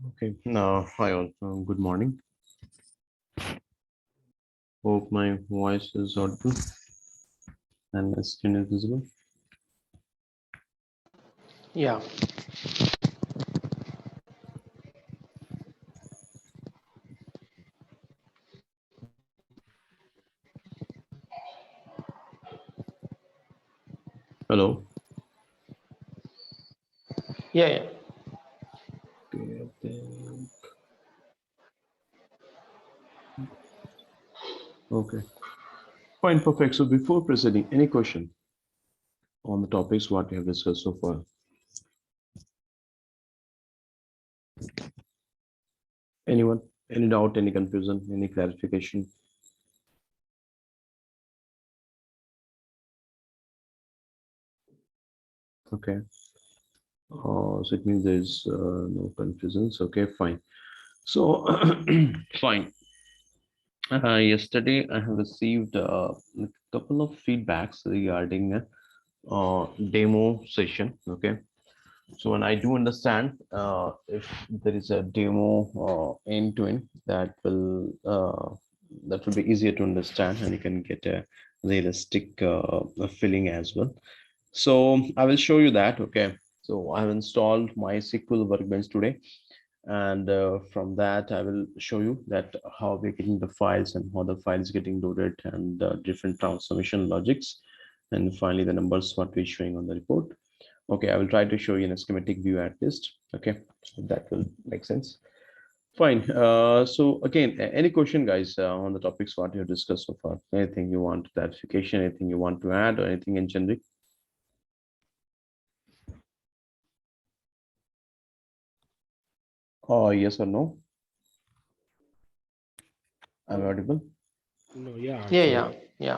Okay. Hi all. Good morning. Hope my voice is audible and my screen is visible. Yeah, Hello. yeah. Okay, I think. Okay. Fine. Perfect. So before proceeding, any question on the topics what we have discussed so far? Anyone? Any doubt? Any confusion? Any clarification? Okay. So it means there's no confusions. Okay. Fine. So fine. Yesterday I have received a couple of feedbacks regarding demo session. Okay. So, and I do understand if there is a demo end to end, that will be easier to understand, and you can get a realistic feeling as well. So I will show you that. Okay. So I have installed MySQL Workbench today, and from that I will show you that how we're getting the files and how the files getting loaded and different transformation logics, and finally the numbers what we're showing on the report. Okay, I will try to show you in a schematic view at least. Okay, so that will make sense. Fine. So again, any question, guys, on the topics what you have discussed so far? Anything you want clarification? Anything you want to add, or anything in generic? Oh, yes or no? I'm audible. No, yeah, Yeah, actually. yeah, yeah.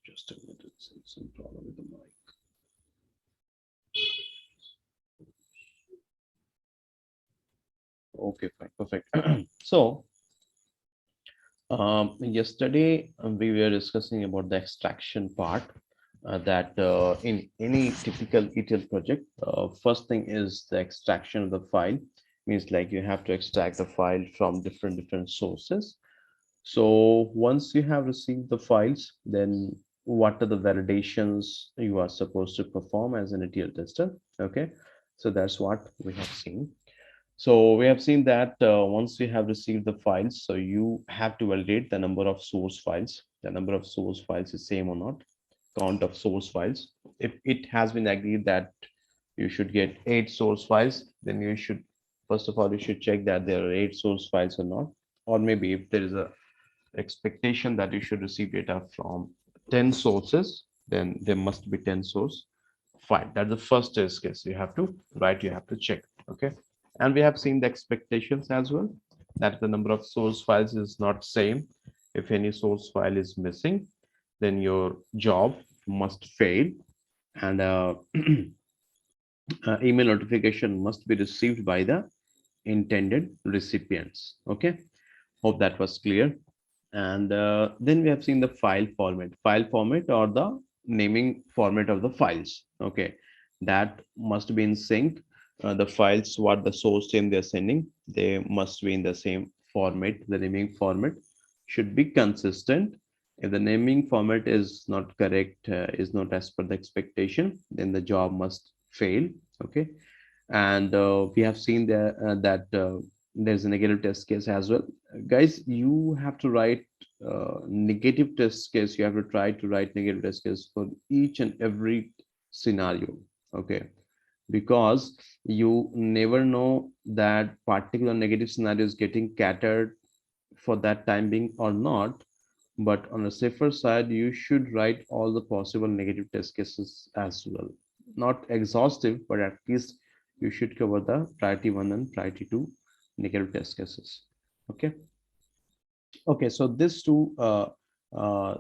Just a minute. Some problem with the mic. Okay, fine, perfect. So yesterday we were discussing about the extraction part. That in any typical ETL project, first thing is the extraction of the file. Means like you have to extract the file from different sources. So once you have received the files, then what are the validations you are supposed to perform as an ETL tester? Okay, so that's what we have seen. So we have seen that once you have received the files, so you have to validate the number of source files. The number of source files is same or not, count of source files. If it has been agreed that you should get 8 source files, then you should, first of all, you should check that there are 8 source files or not. Or maybe if there is a expectation that you should receive data from 10 sources, then there must be 10 source file. That's the first test case you have to write, you have to check. Okay. And we have seen the expectations as well, that the number of source files is not same. If any source file is missing, then your job must fail, and email notification must be received by the intended recipients. Okay, hope that was clear. And then we have seen the file format or the naming format of the files. Okay, that must be in sync. The files what the source name they're sending, they must be in the same format. The naming format should be consistent. If the naming format is not correct, is not as per the expectation, then the job must fail. Okay, and we have seen that there's a negative test case as well. Guys, you have to write negative test case. You have to try to write negative test case for each and every scenario. Okay, because you never know that particular negative scenario is getting catered for that time being or not. But on a safer side, you should write all the possible negative test cases as well. Not exhaustive, but at least you should cover the priority one and priority two negative test cases. Okay. Okay. So these two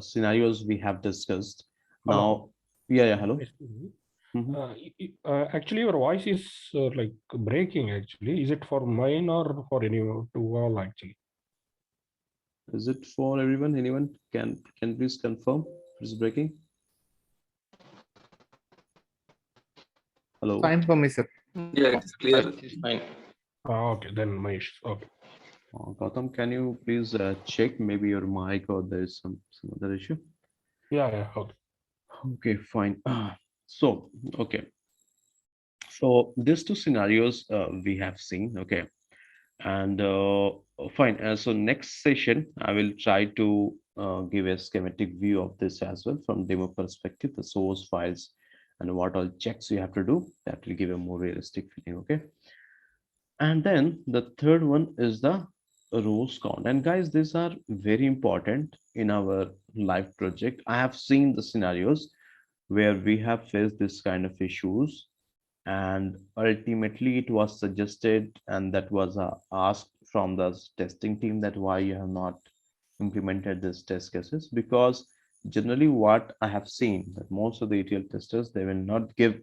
scenarios we have discussed. Hello. Now, yeah, yeah. Hello. Excuse me. Mhm. Actually, your voice is like breaking. Actually, is it for mine or for anyone to all? Actually, Is it for everyone? Anyone can please confirm? It's breaking. Hello. Fine for me, sir. Yeah, it is clear. It is fine. Okay, then my okay. Gautam, can you please check maybe your mic or there's some other issue? Yeah, okay. Okay, fine. So, okay. So these two scenarios we have seen, okay. And fine. So next session, I will try to give a schematic view of this as well from demo perspective, the source files and what all checks you have to do. That will give a more realistic feeling, okay. And then the third one is the rows count. And guys, these are very important in our live project. I have seen the scenarios where we have faced this kind of issues, and ultimately it was suggested and that was asked from the testing team that why you have not implemented this test cases, because generally what I have seen that most of the ETL testers, they will not give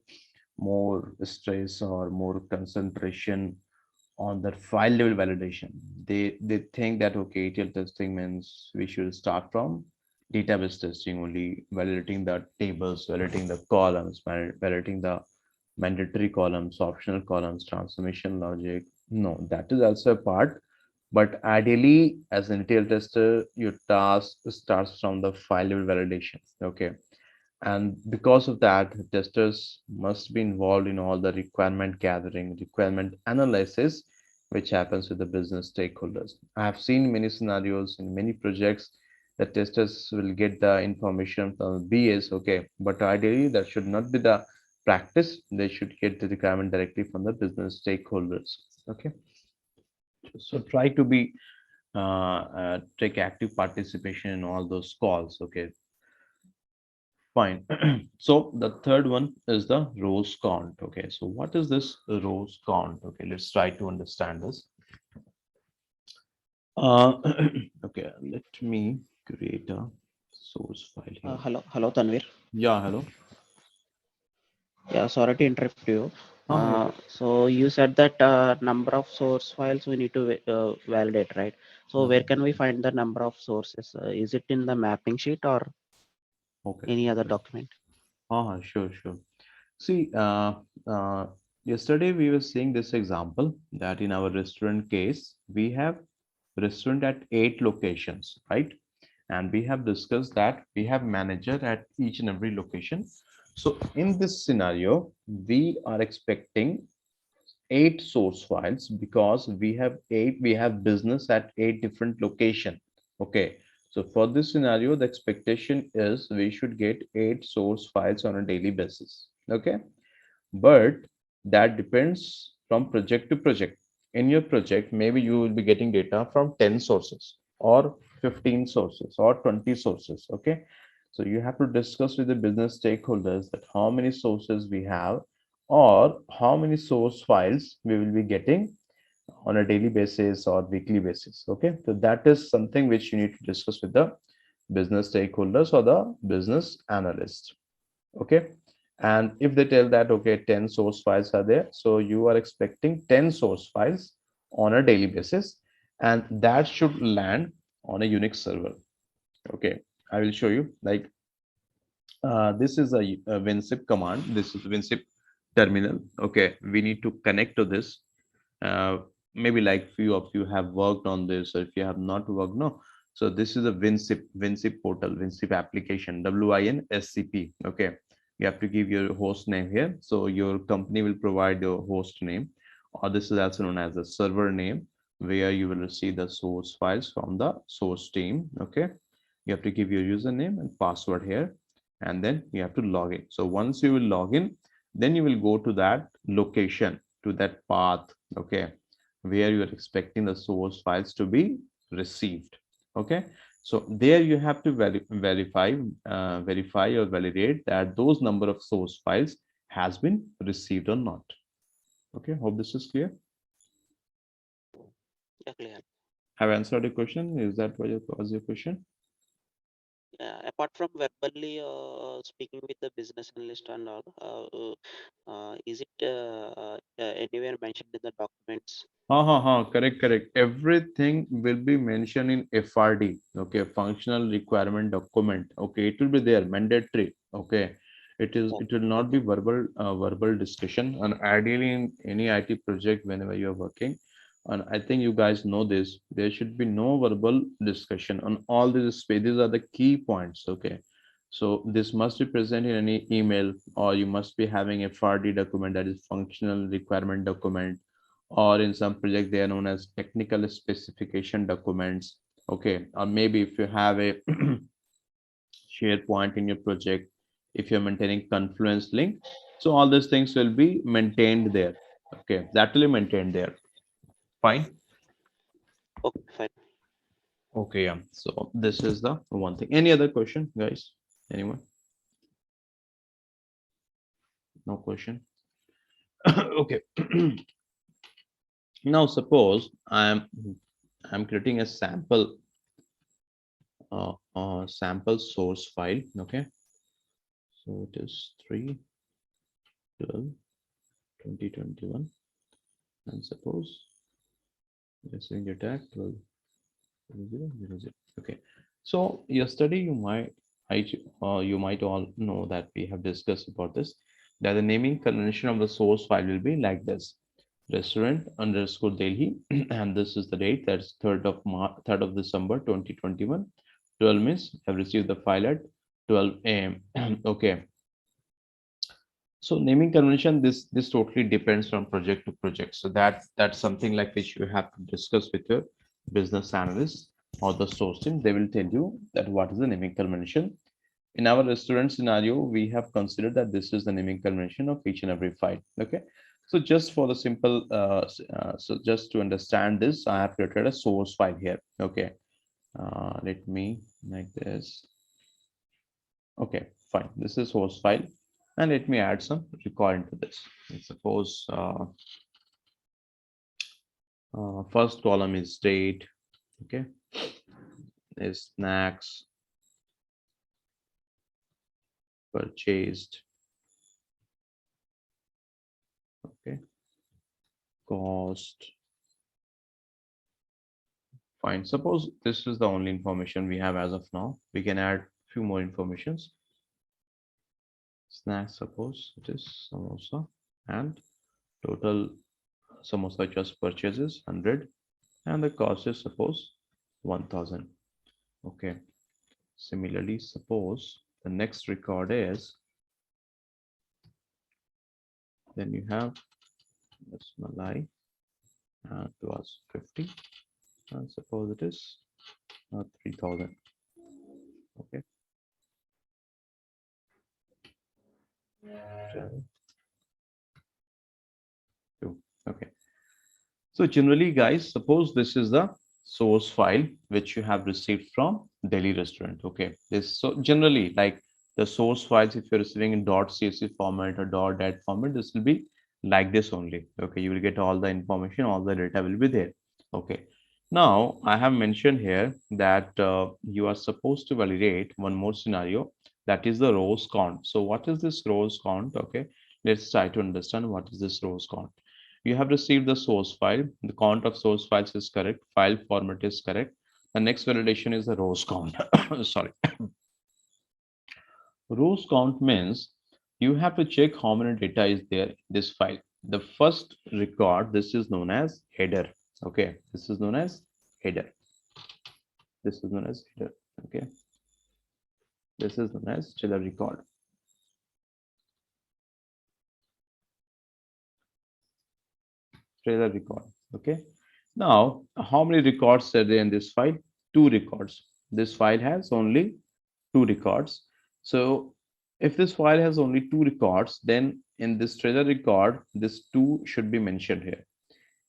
more stress or more concentration on that file level validation. They think that okay, ETL testing means we should start from database testing only, validating the tables, validating the columns, validating the mandatory columns, optional columns, transformation logic. No, that is also a part. But ideally, as an ETL tester, your task starts from the file level validation. Okay, and because of that, testers must be involved in all the requirement gathering, requirement analysis, which happens with the business stakeholders. I have seen many scenarios in many projects that testers will get the information from BAs, okay, but ideally that should not be the practice. They should get the requirement directly from the business stakeholders, okay. So try to be take active participation in all those calls, okay. Fine. So the third one is the rows count. Okay. So what is this rows count? Okay. Let's try to understand this. Uh, okay. Let me create a source file here. Hello, Tanvir. Yeah. Hello. Yeah, sorry to interrupt you. Yeah. So you said that number of source files we need to validate, right? So where Mhm. can we find the number of sources? Is it in the mapping sheet or Okay. any other document? Sure, sure. See, uh, yesterday we were seeing this example that in our restaurant case, we have restaurant at 8 locations, right? And we have discussed that we have manager at each and every location. So in this scenario, we are expecting 8 source files because we have business at 8 different location. Okay. So for this scenario, the expectation is we should get 8 source files on a daily basis. Okay, but that depends from project to project. In your project, maybe you will be getting data from 10 sources or 15 sources or 20 sources. Okay, so you have to discuss with the business stakeholders that how many sources we have or how many source files we will be getting on a daily basis or weekly basis. Okay, so that is something which you need to discuss with the business stakeholders or the business analyst. Okay, and if they tell that okay, 10 source files are there, so you are expecting 10 source files on a daily basis, and that should land on a Unix server. Okay, I will show you. Like this is a WinZip command. This is WinZip terminal. Okay, we need to connect to this. uh, Maybe like few of you have worked on this, or if you have not worked, no. So this is a WinZip portal, WinZip application, WINSCP. Okay, you have to give your host name here. So your company will provide your host name, or this is also known as the server name, where you will receive the source files from the source team. Okay, you have to give your username and password here, and then you have to log in. So once you will log in, then you will go to that location, to that path, okay, where you are expecting the source files to be received. Okay, so there you have to verify or validate that those number of source files has been received or not. Okay, hope this is clear. Yeah, clear. Have I answered your question? Is that what was your question? Yeah, apart from verbally speaking with the business analyst and all, is it anywhere mentioned in the documents? Correct, correct. Everything will be mentioned in FRD, okay, functional requirement document. Okay, it will be there, mandatory. Okay, It will not be verbal discussion. And ideally, in any IT project, whenever you are working, and I think you guys know this, there should be no verbal discussion on all these space. These are the key points. Okay, so this must be present in any email, or you must be having a FRD document, that is functional requirement document, or in some project they are known as technical specification documents. Okay, or maybe if you have a SharePoint in your project, if you're maintaining Confluence link, so all these things will be maintained there. Okay, that will be maintained there. Fine. Okay, fine. Okay, yeah. So this is the one thing. Any other question, guys? Anyone? No question. Okay. Now suppose I'm creating a sample source file. Okay. So it is 3/12/2021, and suppose receiving attack 12/00/00. Okay. So yesterday you might all know that we have discussed about this, that the naming convention of the source file will be like this: restaurant underscore Delhi, and this is the date, that's 3rd of December 2021. 12 means have received the file at 12 a.m. Okay. So naming convention, this totally depends from project to project. So that's something like which you have to discuss with your business analyst or the sourcing. They will tell you that what is the naming convention. In our restaurant scenario, we have considered that this is the naming convention of each and every file. Okay. So just for the simple, so just to understand this, I have created a source file here. Okay. Let me make this. Okay, fine. This is source file, and let me add some record into this. Let's suppose first column is date. Okay, is snacks purchased. Okay, cost. Fine. Suppose this is the only information we have as of now. We can add few more informations. Snacks, suppose it is samosa, and total samosa just purchases 100, and the cost is suppose 1000. Okay. Similarly, suppose the next record is, then you have this Malai, and it was 50, and suppose it is 3000. Okay. Okay. So generally, guys, suppose this is the source file which you have received from Delhi restaurant. Okay. This, so generally, like the source files, if you're receiving in .csv format or .dat format, this will be like this only. Okay. You will get all the information, all the data will be there. Okay. Now I have mentioned here that you are supposed to validate one more scenario, that is the rows count. So what is this rows count? Okay. Let's try to understand what is this rows count. You have received the source file. The count of source files is correct. File format is correct. The next validation is the rows count. Sorry. Rows count means you have to check how many data is there in this file. The first record, this is known as header. Okay. This is known as header. This is known as header. Okay. This is known as trailer record. Trailer record. Okay. Now, how many records are there in this file? 2 records. This file has only 2 records. So if this file has only 2 records, then in this trailer record, this 2 should be mentioned here.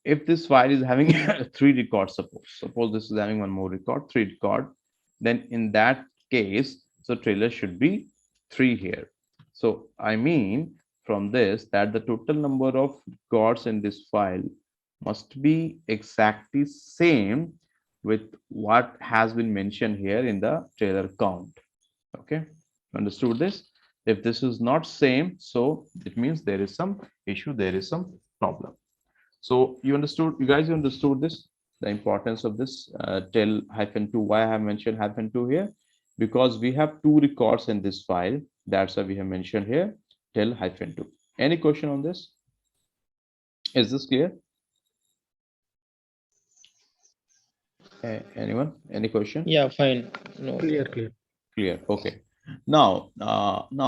If this file is having 3 records, suppose this is having one more record, 3 record, then in that case, so trailer should be 3 here. So I mean from this that the total number of records in this file must be exactly same with what has been mentioned here in the trailer count. Okay, understood this? If this is not same, so it means there is some issue, there is some problem. So you guys understood this, the importance of this tell -2. Why I have mentioned -2 here? Because we have 2 records in this file. That's why we have mentioned here tell hyphen 2. Any question on this? Is this clear? Anyone? Any question? Yeah, fine. No. Clear, clear. Clear. Okay. Now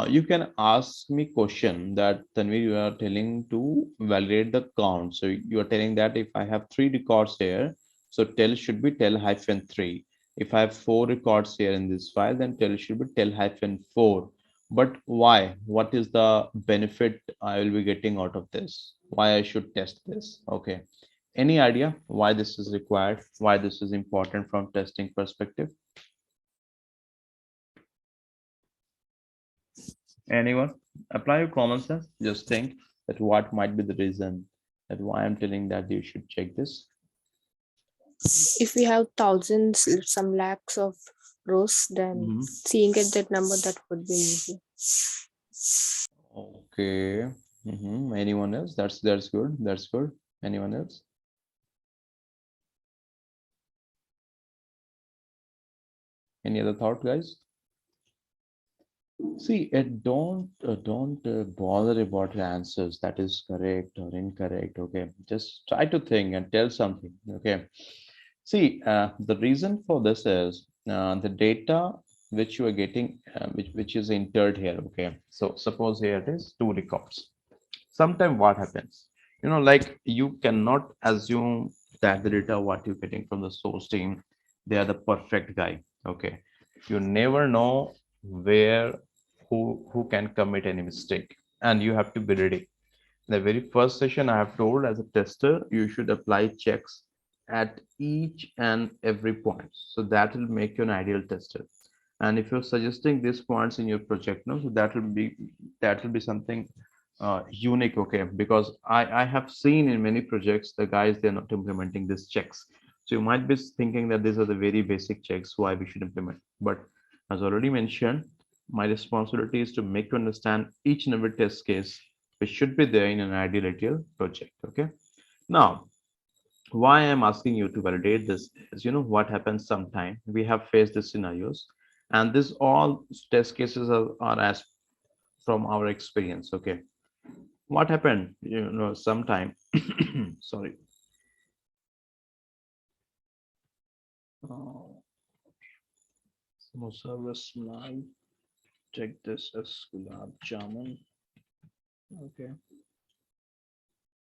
you can ask me question that Tanvir, you are telling to validate the count. So you are telling that if I have 3 records here, so tell should be tell hyphen 3. If I have 4 records here in this file, then tell should be tell hyphen 4. But why? What is the benefit I will be getting out of this? Why I should test this? Okay. Any idea why this is required? Why this is important from testing perspective? Anyone? Apply your common sense. Just think that what might be the reason that why I'm telling that you should check this. If we have thousands, some lakhs of rows, then Mhm. seeing at that number, that would be easy. Okay. Anyone else? That's good. That's good. Anyone else? Any other thought, guys? See, don't bother about your answers. That is correct or incorrect. Okay, just try to think and tell something. Okay. See, the reason for this is the data which you are getting, which is entered here. Okay, so suppose here it is 2 records. Sometimes what happens, like you cannot assume that the data what you're getting from the source team, they are the perfect guy. Okay, you never know where who can commit any mistake, and you have to be ready. The very first session I have told as a tester, you should apply checks at each and every point. So that will make you an ideal tester. And if you're suggesting these points in your project, no, so that will be something unique, okay? Because I have seen in many projects the guys they're not implementing these checks. So you might be thinking that these are the very basic checks why we should implement. But as already mentioned, my responsibility is to make you understand each and every test case which should be there in an ideal project. Okay. Now, why I'm asking you to validate this is, what happens sometime we have faced these scenarios, and this all test cases are as from our experience. Okay. What happened, sometime, sorry. Oh, samosa was malai. Take this as gulab jamun. Okay.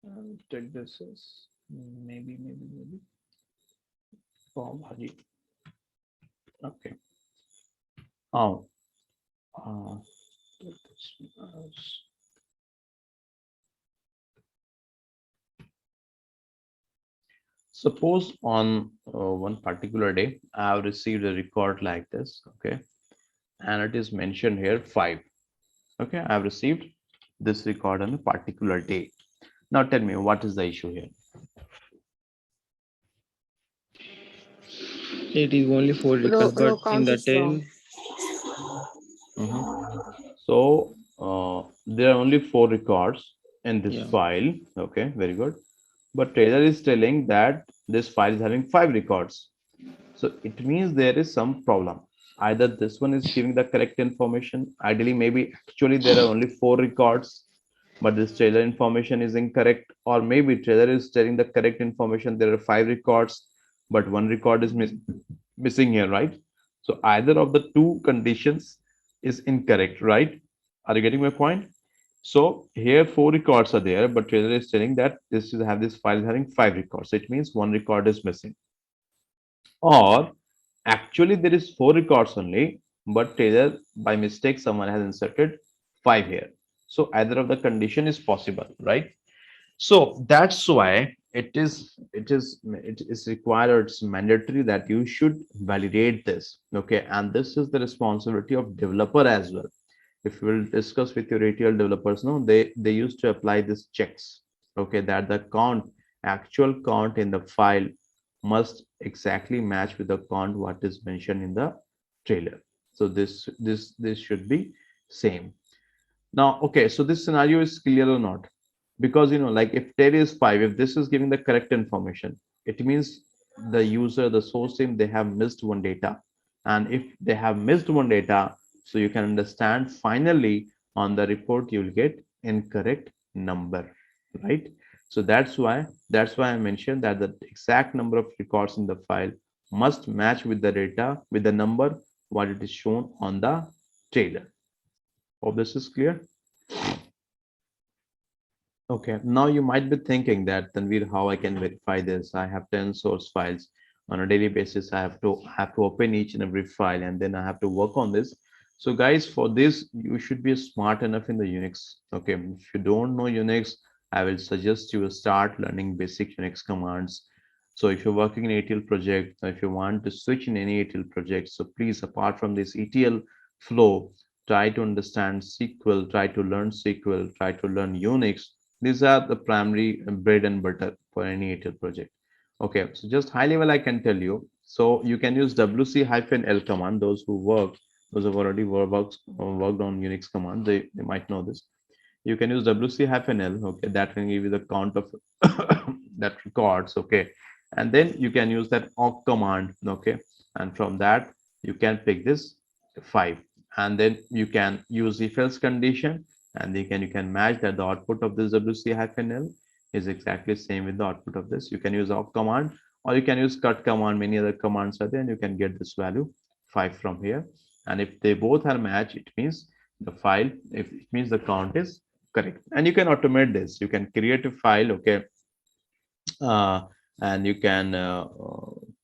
And take this as maybe pav bhaji. Okay. Oh, take this as suppose on one particular day, I have received a record like this, okay, and it is mentioned here 5. Okay, I have received this record on a particular day. Now tell me what is the issue here? It is only 4 Row, records, row but in count the is wrong. 10, Mhm. So there are only 4 records in this yeah. file. Okay, very good. But Taylor is telling that this file is having 5 records. So it means there is some problem. Either this one is giving the correct information. Ideally, maybe actually there are only 4 records, but this trailer information is incorrect. Or maybe trailer is telling the correct information. There are 5 records, but 1 record is missing here, right? So either of the two conditions is incorrect, right? Are you getting my point? So here 4 records are there, but trailer is telling that this file is having 5 records. So it means 1 record is missing. Or actually there is 4 records only, but Taylor by mistake someone has inserted 5 here. So either of the condition is possible, right? So that's why it is required, or it's mandatory that you should validate this. Okay, and this is the responsibility of developer as well. If you will discuss with your retail developers, no, they used to apply these checks. Okay, that the actual count in the file must exactly match with the count what is mentioned in the trailer. So this should be same. Now, okay, so this scenario is clear or not? Because like if there is 5, if this is giving the correct information, it means the user, the source team, they have missed one data. And if they have missed one data, So you can understand finally on the report you will get incorrect number, right? So that's why I mentioned that the exact number of records in the file must match with the data with the number what it is shown on the trailer. Hope this is clear. Okay, now you might be thinking that Tanvir, how I can verify this? I have 10 source files on a daily basis. I have to open each and every file and then I have to work on this. So guys, for this, you should be smart enough in the Unix. Okay, if you don't know Unix, I will suggest you start learning basic Unix commands. So if you're working in ETL project, if you want to switch in any ETL project, so please, apart from this ETL flow, try to understand SQL, try to learn SQL, try to learn Unix. These are the primary bread and butter for any ETL project. Okay, so just high level I can tell you. So you can use wc-l command. Those who have already worked on Unix command, they might know this. You can use wc-l, okay, that can give you the count of that records, okay. And then you can use that awk command, okay. And from that, you can pick this 5. And then you can use if else condition and you can match that the output of this wc-l is exactly same with the output of this. You can use awk command or you can use cut command. Many other commands are there and you can get this value 5 from here. And if they both are matched, it means the file, if it means the count is correct. And you can automate this. You can create a file, okay, uh, and you can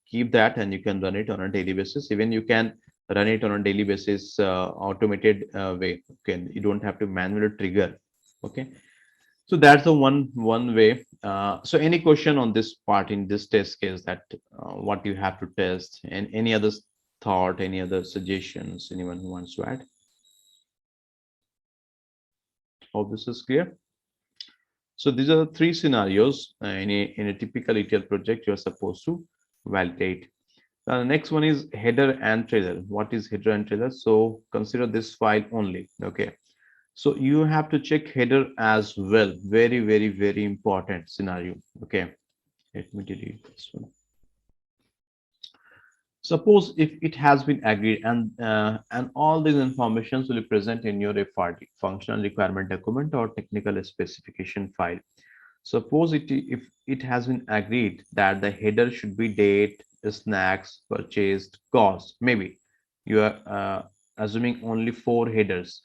keep that and you can run it on a daily basis. Even you can run it on a daily basis automated way. Okay, you don't have to manually trigger. Okay, so that's the one way. So any question on this part in this test case, that what you have to test, and any other thought, any other suggestions, anyone who wants to add? Hope this is clear. So these are the 3 scenarios in a typical ETL project you are supposed to validate. Now the next one is header and trailer. What is header and trailer? So consider this file only. Okay. So you have to check header as well. Very, very, very important scenario. Okay. Let me delete this one. Suppose if it has been agreed and all these informations will be present in your FRD, functional requirement document or technical specification file. Suppose if it has been agreed that the header should be date, snacks, purchased, cost. Maybe you are assuming only 4 headers.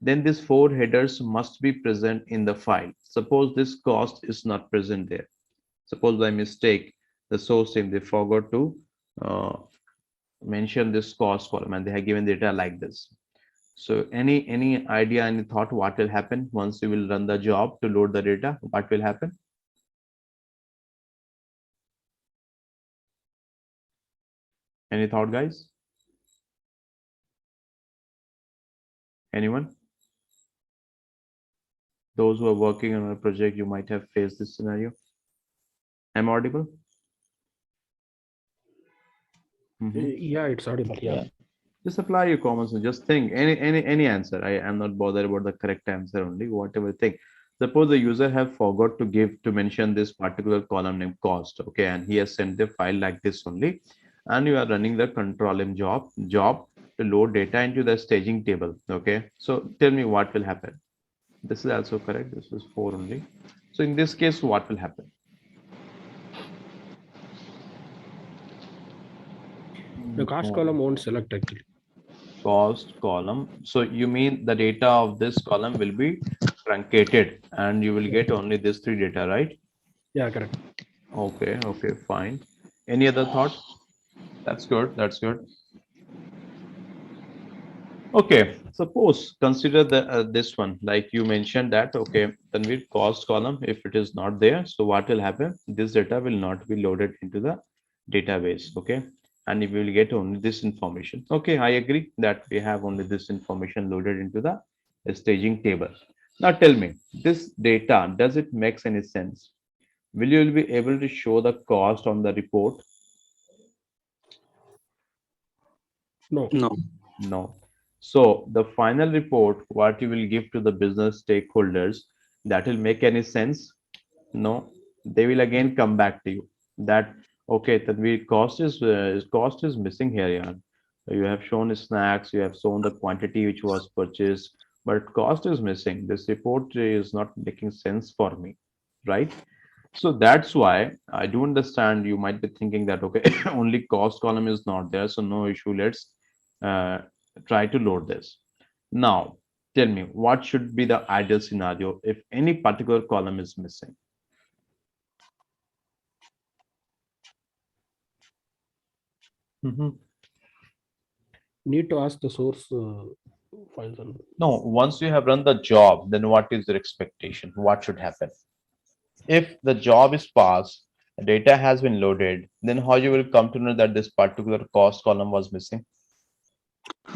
Then these 4 headers must be present in the file. Suppose this cost is not present there. Suppose by mistake the source team they forgot to uh, mention this cost column and they have given data like this. So any idea, any thought what will happen once you will run the job to load the data? What will happen? Any thought, guys? Anyone? Those who are working on a project, you might have faced this scenario. Am I audible? Yeah, it's audible. Yeah. Just apply your common sense. Just think any answer. I am not bothered about the correct answer only. Whatever thing. Suppose the user have forgot to mention this particular column name cost. Okay, and he has sent the file like this only, and you are running the control M job to load data into the staging table. Okay, so tell me what will happen. This is also correct. This is 4 only. So in this case, what will happen? The cost column won't select actually. Cost column. So you mean the data of this column will be truncated and you will get only this 3 data, right? Yeah, correct. Okay, okay, fine. Any other thought? That's good. That's good. Okay, suppose consider this one, like you mentioned that, okay, then with cost column, if it is not there, so what will happen? This data will not be loaded into the database, okay? And we will get only this information. Okay, I agree that we have only this information loaded into the staging table. Now tell me, this data, does it makes any sense? Will you be able to show the cost on the report? No. No. No. So the final report, what you will give to the business stakeholders, that will make any sense? No. They will again come back to you that okay, that we cost is missing here, yeah. You have shown snacks, you have shown the quantity which was purchased, but cost is missing. This report is not making sense for me, right? So that's why I do understand you might be thinking that, okay, only cost column is not there, so no issue. Let's uh, try to load this. Now, tell me, what should be the ideal scenario if any particular column is missing? Mhm. Need to ask the source files and No, once you have run the job, then what is your expectation? What should happen? If the job is passed, data has been loaded, then how you will come to know that this particular cost column was missing?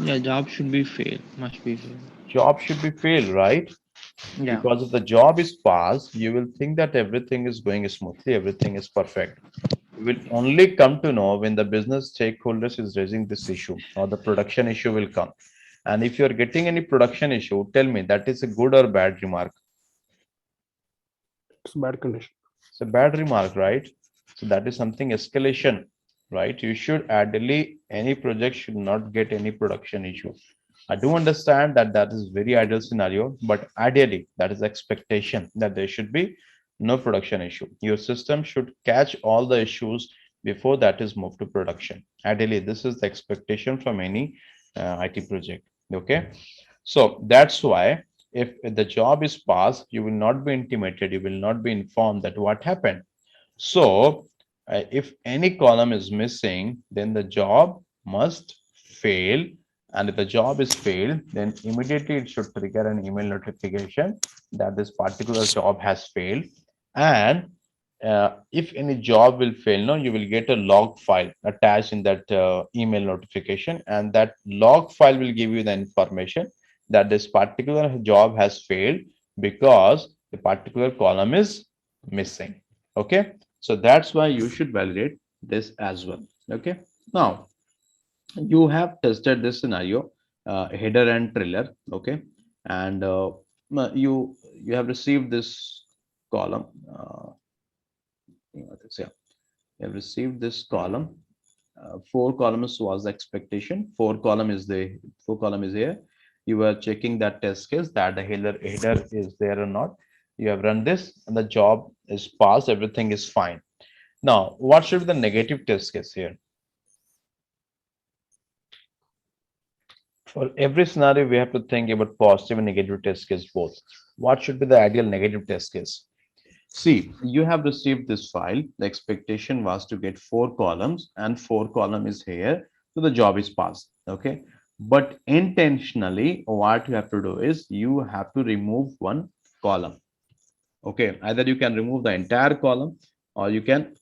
Yeah, job should be fail. Must be fail. Job should be failed, right? Yeah. Because if the job is passed, you will think that everything is going smoothly, everything is perfect. You will only come to know when the business stakeholders is raising this issue or the production issue will come. And if you're getting any production issue, tell me that is a good or bad remark. it's bad condition. It's a bad remark, right? So that is something escalation, right? You should ideally, any project should not get any production issue. I do understand that that is very ideal scenario, but ideally, that is expectation that there should be no production issue. Your system should catch all the issues before that is moved to production. Ideally, this is the expectation from any IT project. Okay, so that's why if the job is passed, you will not be intimated, you will not be informed that what happened. So, if any column is missing, then the job must fail. And if the job is failed, then immediately it should trigger an email notification that this particular job has failed. And if any job will fail, no, you will get a log file attached in that email notification, and that log file will give you the information that this particular job has failed because the particular column is missing. Okay, so that's why you should validate this as well. Okay, now you have tested this scenario, header and trailer. Okay, and you have received this column. Yeah, you have received this column. Four columns was the expectation. Four column is here. You were checking that test case that the header is there or not. You have run this and the job is passed. Everything is fine. Now, what should be the negative test case here? For every scenario, we have to think about positive and negative test case both. What should be the ideal negative test case? See, you have received this file. The expectation was to get four columns, and four column is here. So the job is passed. Okay. But intentionally, what you have to do is you have to remove one column. Okay. Either you can remove the entire column or you can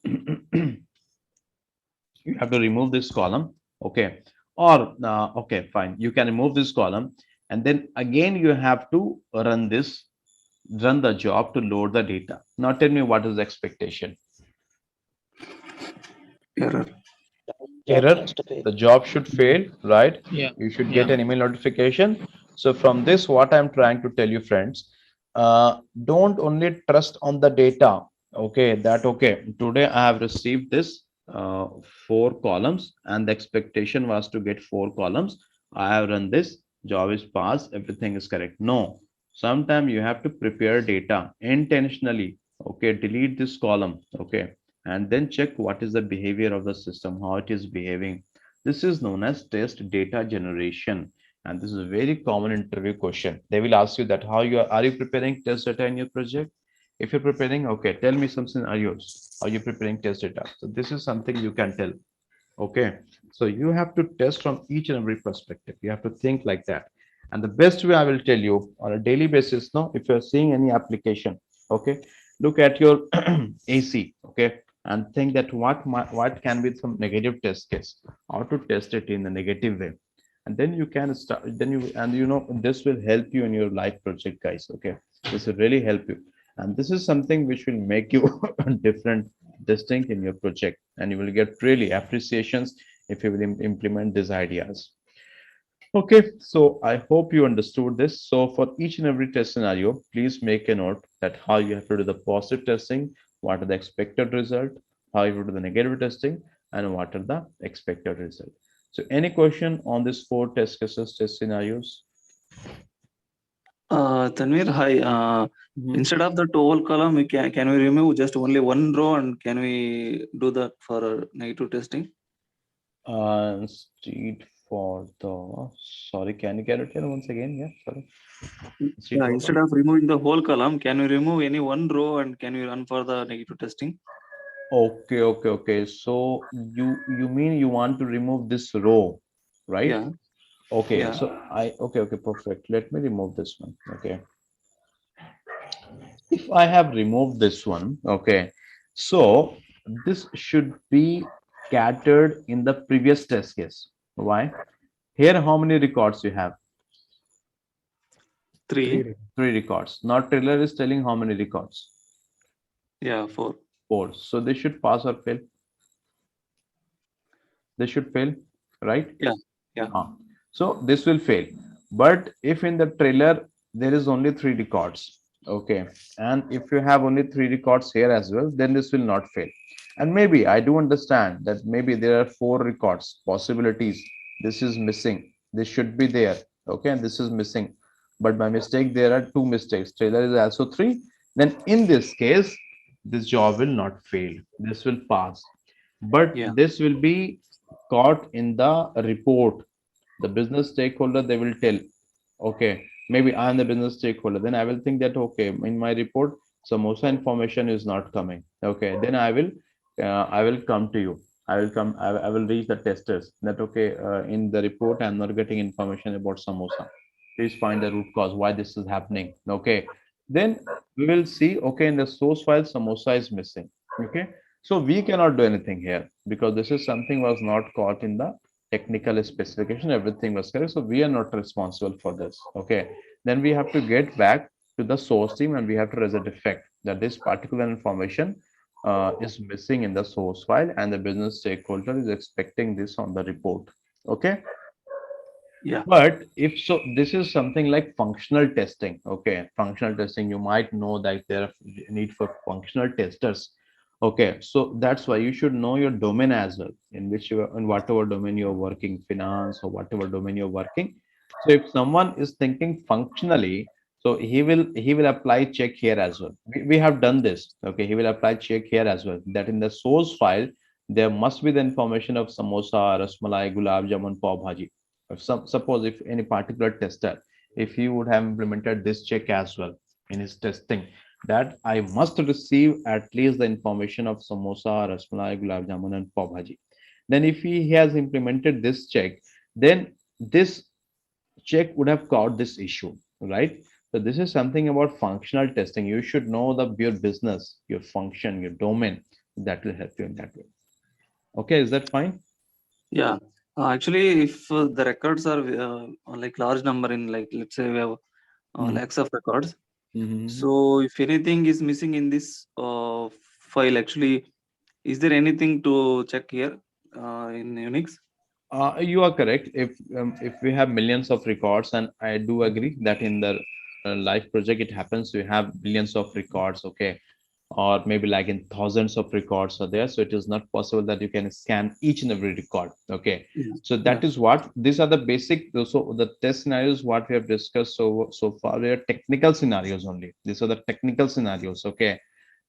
you have to remove this column. Okay, or okay, fine, you can remove this column, and then again you have to run the job to load the data. Now tell me, what is the expectation? Error. Job Error. has to fail. The job should fail, right? Yeah. You should get Yeah. an email notification. So from this, what I'm trying to tell you, friends, don't only trust on the data. Okay, that okay, today I have received this uh, four columns and the expectation was to get four columns. I have run this, job is passed, everything is correct. No, sometimes you have to prepare data intentionally. Okay, delete this column. Okay, and then check what is the behavior of the system, how it is behaving. This is known as test data generation. And this is a very common interview question. They will ask you that are you preparing test data in your project? If you're preparing, okay, tell me some scenarios. Are you preparing test data? So this is something you can tell. Okay. So you have to test from each and every perspective. You have to think like that. And the best way I will tell you on a daily basis, no, if you're seeing any application, okay, look at your AC, okay, and think that what can be some negative test case, how to test it in a negative way. And then you can start, then you, and you know, this will help you in your life project, guys. Okay. This will really help you. And this is something which will make you different, distinct in your project, and you will get really appreciations if you will implement these ideas. Okay, so I hope you understood this. So for each and every test scenario, please make a note that how you have to do the positive testing, what are the expected result, how you do the negative testing, and what are the expected result. So any question on this 4 test cases, test scenarios? Tanvir, hi. Mhm. Instead of the whole column, can we remove just only one row, and can we do that for negative testing? Street for the, sorry, can you get it here once again? Yeah, sorry. Street Yeah, for instead the, of removing the whole column, can we remove any one row and can we run for the negative testing? okay, okay, okay. So you mean you want to remove this row, right? Yeah, Okay, yeah. so okay, okay, perfect. Let me remove this one. Okay. If I have removed this one, okay, so this should be scattered in the previous test case. Why? Here, how many records you have? Three. 3. 3 records. Now trailer is telling how many records? Yeah, 4. 4. So they should pass or fail. They should fail, right? Yeah, yeah. So this will fail. But if in the trailer there is only 3 records, okay, and if you have only 3 records here as well, then this will not fail. And maybe I do understand that maybe there are 4 records possibilities. This is missing. This should be there. Okay, and this is missing. But by mistake, there are 2 mistakes. Trailer is also 3. Then in this case, this job will not fail. This will pass. But Yeah. this will be caught in the report. The business stakeholder, they will tell, okay, maybe I am the business stakeholder, then I will think that, okay, in my report samosa information is not coming. Okay, then I will come to you. I will reach the testers that, okay, in the report I'm not getting information about samosa. Please find the root cause why this is happening. Okay, then we will see, okay, in the source file samosa is missing. Okay, so we cannot do anything here because this is something was not caught in the technical specification. Everything was correct, so we are not responsible for this. Okay, then we have to get back to the source team and we have to raise a defect that this particular information is missing in the source file and the business stakeholder is expecting this on the report. Okay, Yeah. but if so, this is something like functional testing. Okay, functional testing, you might know that there are need for functional testers. Okay, so that's why you should know your domain as well, in which you are, in whatever domain you're working, finance or whatever domain you're working. So if someone is thinking functionally, so he will apply check here as well. We have done this. Okay, he will apply check here as well. That in the source file, there must be the information of samosa, rasmalai, gulab jamun, pav bhaji. If suppose if any particular tester, if he would have implemented this check as well in his testing, that I must receive at least the information of samosa, rasmalai, gulab jamun, and pav bhaji. Then if he has implemented this check, then this check would have caught this issue, right? So this is something about functional testing. You should know your business, your function, your domain. That will help you in that way. Okay, is that fine? Yeah. Actually, if the records are like large number in, like, let's say we have Mhm. lakhs of records. Mhm. So if anything is missing in this file, actually, is there anything to check here in Unix? You are correct. If we have millions of records, and I do agree that in the live project it happens, we have billions of records, okay, or maybe like in thousands of records are there. So it is not possible that you can scan each and every record. Okay, Yeah. so Yeah. that is what these are the basic. So the test scenarios what we have discussed so far, they are technical scenarios only. These are the technical scenarios. Okay,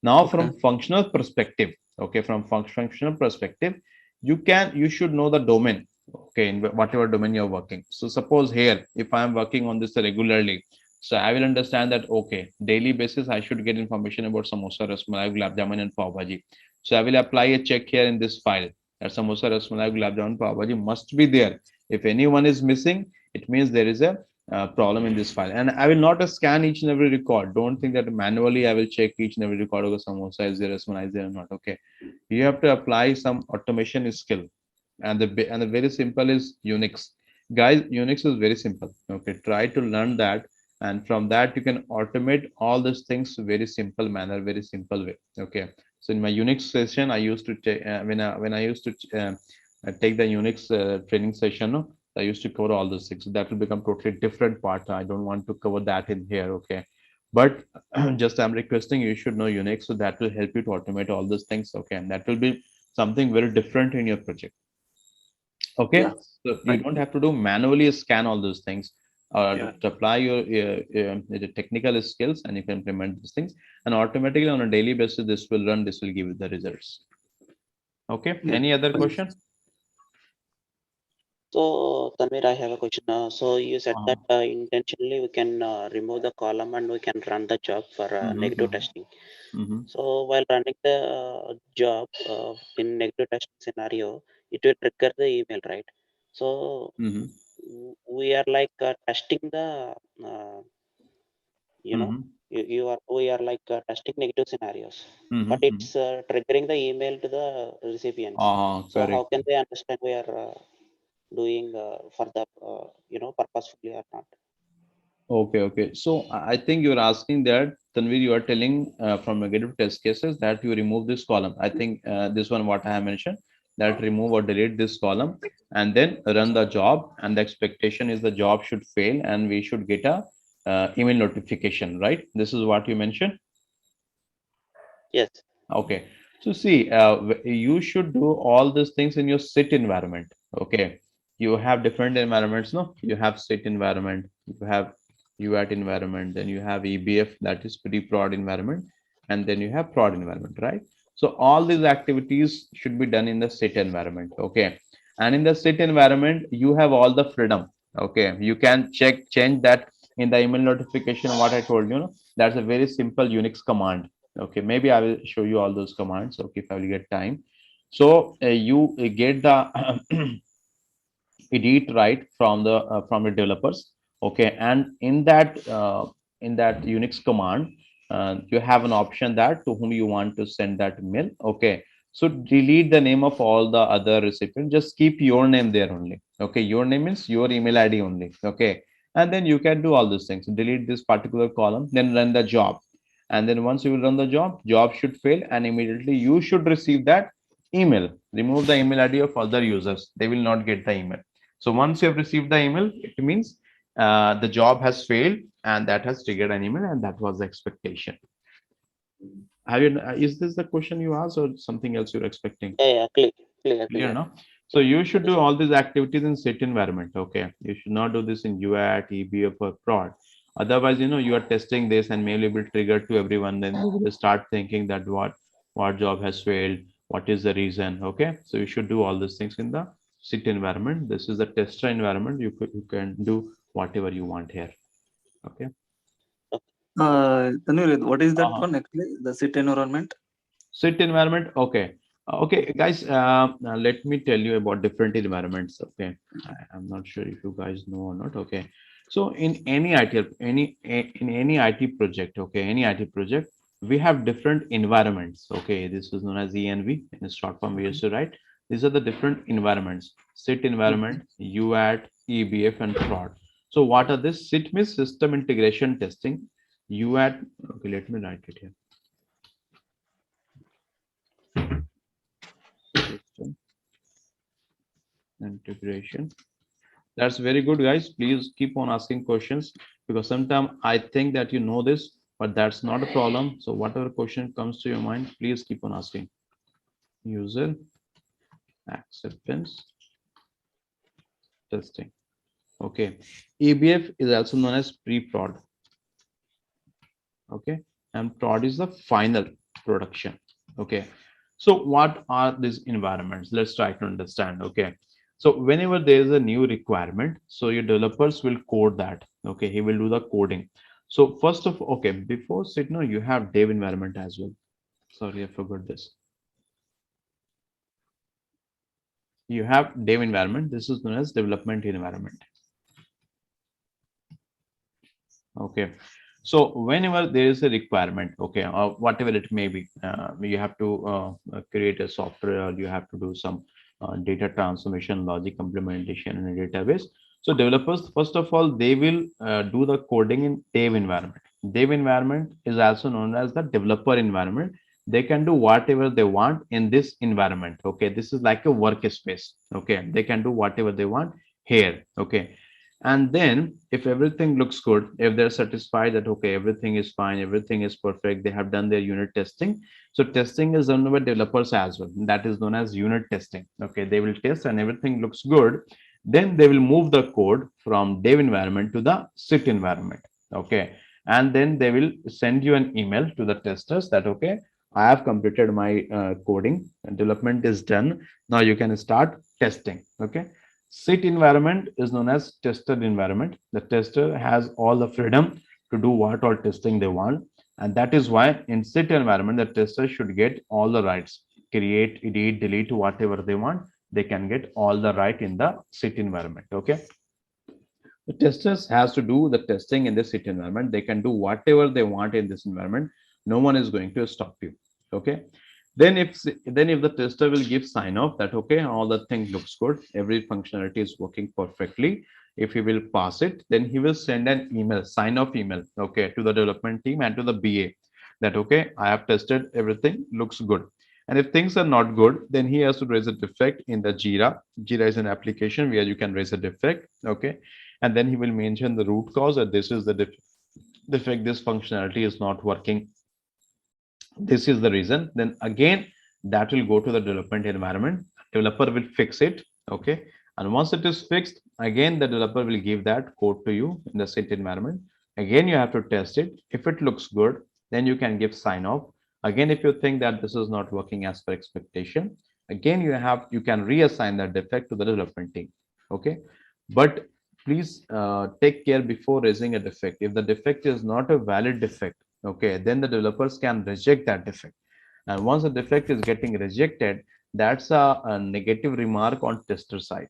now Okay. from functional perspective, okay, from functional perspective, you should know the domain. Okay, in whatever domain you're working. So suppose here, if I am working on this regularly, so I will understand that, okay, daily basis I should get information about samosa, rasmalai, gulab jamun, and pav bhaji. So I will apply a check here in this file that samosa, rasmalai, gulab jamun, pav bhaji must be there. If anyone is missing, it means there is a problem in this file. And I will not scan each and every record. Don't think that manually I will check each and every record of the samosa is there, rasmalai is there or not. Okay, you have to apply some automation skill, and the very simple is Unix. Guys, Unix is very simple. Okay, try to learn that, and from that you can automate all these things very simple manner, very simple way. Okay, so in my Unix session, I used to take when I used to take the Unix training session. No, I used to cover all those things. So that will become totally different part. I don't want to cover that in here. Okay, but just I'm requesting you should know Unix, so that will help you to automate all those things. Okay, and that will be something very different in your project. Okay, Yeah. so you Right. don't have to do manually scan all those things Yeah. to apply your technical skills, and you can implement these things, and automatically on a daily basis this will run, this will give you the results. Okay, Yeah. any other Right. question? So, Tanvir, I have a question. So you said Uh-huh. that intentionally we can remove the column and we can run the job for negative testing. Mm-hmm. So while running the job in negative testing scenario, it will trigger the email, right? So Mm-hmm. we are like testing the, uh, you know, Mm-hmm. you are we are like testing negative scenarios, but Mm-hmm. it's triggering the email to the recipients. So how Correct. can they understand we are doing for the purposefully or not? Okay, okay. So I think you're asking that, Tanvir, you are telling from negative test cases that you remove this column. I think this one, what I have mentioned, that remove or delete this column and then run the job. And the expectation is the job should fail and we should get a email notification, right? This is what you mentioned. Yes. Okay. So see, you should do all these things in your sit environment. Okay. You have different environments, no? You have sit environment, you have UAT environment, then you have EBF, that is pre-prod environment, and then you have prod environment, right? So all these activities should be done in the sit environment. Okay. And in the sit environment, you have all the freedom. Okay. You can change that in the email notification, what I told you, no? That's a very simple Unix command. Okay, maybe I will show you all those commands. Okay, if I will get time. So you get the edit right from the developers. Okay, and in that Unix command, you have an option that to whom you want to send that mail. Okay, so delete the name of all the other recipients, just keep your name there only. Okay, your name is your email ID only. Okay, and then you can do all these things, delete this particular column, then run the job. And then once you will run the job should fail, and immediately you should receive that email. Remove the email ID of other users, they will not get the email. So once you have received the email, it means the job has failed, and that has triggered an email, and that was the expectation. Have you? Is this the question you asked, or something else you're expecting? Yeah, yeah, clear, clear, Clear, clear. no? So you should Yes. do all these activities in sit environment. Okay, you should not do this in UAT, EBF, or prod. Otherwise, you are testing this, and maybe it will trigger to everyone. Then they start thinking that what job has failed, what is the reason? Okay, so you should do all these things in the sit environment. This is the tester environment. You can do whatever you want here. Okay. Tanvir, what is that Uh-huh. one actually? The sit environment? Sit environment. Okay. Okay, guys, let me tell you about different environments. Okay, I'm not sure if you guys know or not. Okay, so in any IT project, okay, any IT project, we have different environments. Okay, this is known as ENV in short form. We used to write. These are the different environments: sit Okay. environment, UAT, EBF, and prod. So what are this? Sit means system integration testing. UAT. Okay, let me write it here. System integration. That's very good, guys. Please keep on asking questions, because sometimes I think that you know this, but that's not a problem. So whatever question comes to your mind, please keep on asking. User acceptance testing. Okay. EBF is also known as pre-prod. Okay. And prod is the final production. Okay. So what are these environments? Let's try to understand. Okay. So whenever there is a new requirement, so your developers will code that. Okay, he will do the coding. So first of okay, before Signal, you have dev environment as well. Sorry, I forgot this. You have dev environment. This is known as development environment. Okay. So whenever there is a requirement, okay, or whatever it may be, you have to create a software, or you have to do some data transformation, logic implementation in a database. So developers, first of all, they will do the coding in dev environment. Dev environment is also known as the developer environment. They can do whatever they want in this environment. Okay, this is like a workspace. Okay, they can do whatever they want here. Okay, And then if everything looks good, if they're satisfied that, okay, everything is fine, everything is perfect, they have done their unit testing. So testing is done by developers as well. That is known as unit testing. Okay, they will test and everything looks good. Then they will move the code from dev environment to the sit environment. Okay. And then they will send you an email to the testers that, okay, I have completed my coding and development is done. Now you can start testing. Okay. Sit environment is known as tested environment. The tester has all the freedom to do what all testing they want. And that is why in sit environment, the tester should get all the rights. Create, edit, delete, whatever they want. They can get all the right in the sit environment. Okay. The testers has to do the testing in the sit environment. They can do whatever they want in this environment. No one is going to stop you. Okay. Then if the tester will give sign off that, okay, all the thing looks good, every functionality is working perfectly. If he will pass it, then he will send an email, sign off email, okay, to the development team and to the BA that, okay, I have tested everything, looks good. And if things are not good, then he has to raise a defect in the Jira. Jira is an application where you can raise a defect, okay, and then he will mention the root cause that this is the defect, this functionality is not working, this is the reason. Then again that will go to the development environment, developer will fix it. Okay, and once it is fixed, again the developer will give that code to you in the sit environment. Again you have to test it. If it looks good, then you can give sign off. Again, if you think that this is not working as per expectation, again you can reassign that defect to the development team. Okay, but please take care before raising a defect. If the defect is not a valid defect, okay, then the developers can reject that defect. And once the defect is getting rejected, that's a negative remark on tester side.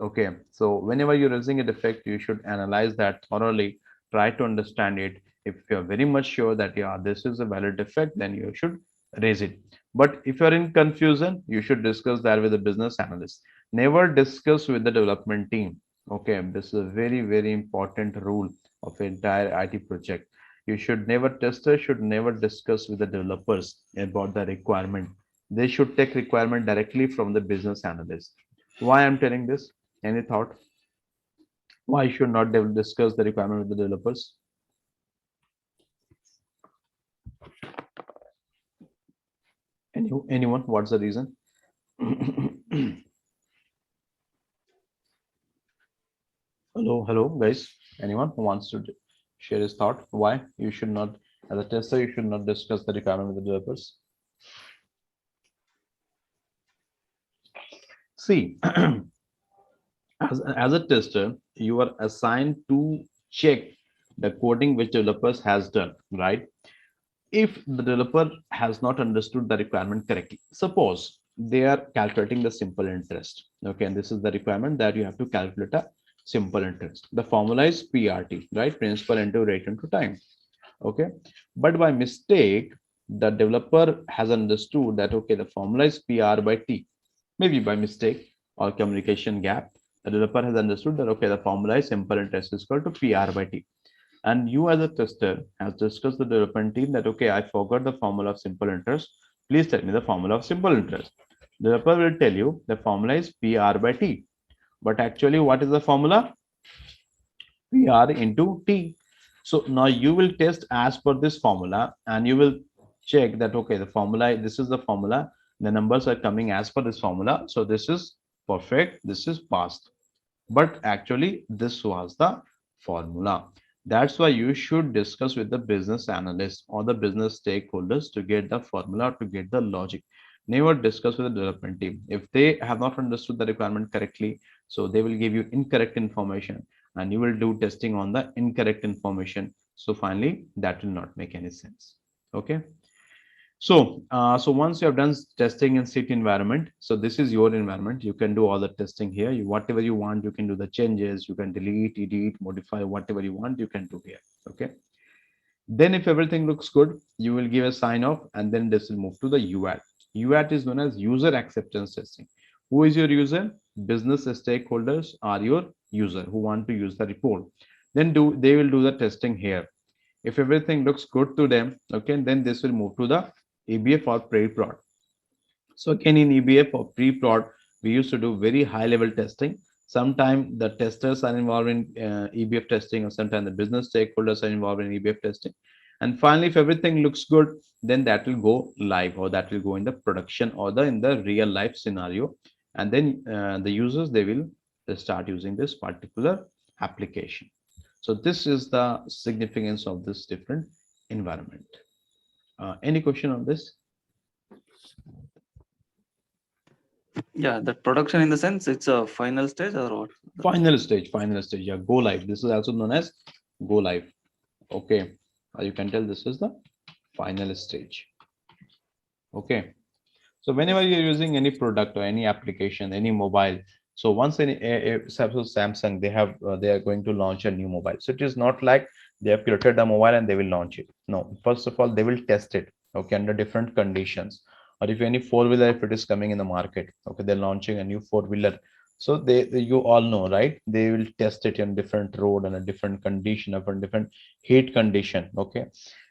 Okay, so whenever you're raising a defect, you should analyze that thoroughly, try to understand it. If you're very much sure that, yeah, this is a valid defect, then you should raise it. But if you're in confusion, you should discuss that with the business analyst. Never discuss with the development team. Okay, this is a very, very important rule of entire IT project. You should never, tester should never discuss with the developers about the requirement. They should take requirement directly from the business analyst. Why I'm telling this? Any thought? Why should not discuss the requirement with the developers? Anyone? What's the reason? Hello, guys. Anyone who wants to share his thought? Why you should not, as a tester, you should not discuss the requirement with the developers? See, as a tester, you are assigned to check the coding which developers has done, right? If the developer has not understood the requirement correctly, suppose they are calculating the simple interest, okay, and this is the requirement that you have to calculate a simple interest. The formula is PRT, right? Principal into rate into time. Okay, but by mistake, the developer has understood that, okay, the formula is PR by T. Maybe by mistake or communication gap, the developer has understood that, okay, the formula is simple interest is equal to PR by T. And you as a tester has discussed the development team that, okay, I forgot the formula of simple interest. Please tell me the formula of simple interest. The developer will tell you the formula is PR by T. But actually, what is the formula? PR into T. So now you will test as per this formula and you will check that, okay, the formula, this is the formula. The numbers are coming as per this formula. So this is perfect. This is passed. But actually, this was the formula. That's why you should discuss with the business analyst or the business stakeholders to get the formula, to get the logic. Never discuss with the development team. If they have not understood the requirement correctly, so they will give you incorrect information and you will do testing on the incorrect information. So finally, that will not make any sense. Okay. So once you have done testing in sit environment, so this is your environment. You can do all the testing here. Whatever you want, you can do the changes. You can delete, edit, modify, whatever you want, you can do here. Okay. Then if everything looks good, you will give a sign off and then this will move to the UAT. UAT is known as user acceptance testing. Who is your user? Business stakeholders are your user who want to use the report. Then they will do the testing here. If everything looks good to them, okay, then this will move to the EBF or pre-prod. So again, in EBF or pre-prod, we used to do very high level testing. Sometimes the testers are involved in EBF testing, or sometimes the business stakeholders are involved in EBF testing. And finally, if everything looks good, then that will go live, or that will go in the production, or in the real life scenario. And then the users, they will start using this particular application. So this is the significance of this different environment. Any question on this? Yeah, that production in the sense it's a final stage or what? Final stage, yeah, go live. This is also known as go live. Okay, you can tell this is the final stage. Okay, so whenever you're using any product or any application, any mobile, so once suppose Samsung, they are going to launch a new mobile. So it is not like they have created a mobile and they will launch it. No, first of all, they will test it, okay, under different conditions. Or if any four-wheeler, if it is coming in the market, okay, they're launching a new four-wheeler. So you all know, right? They will test it in different road and a different condition, of a different heat condition. Okay,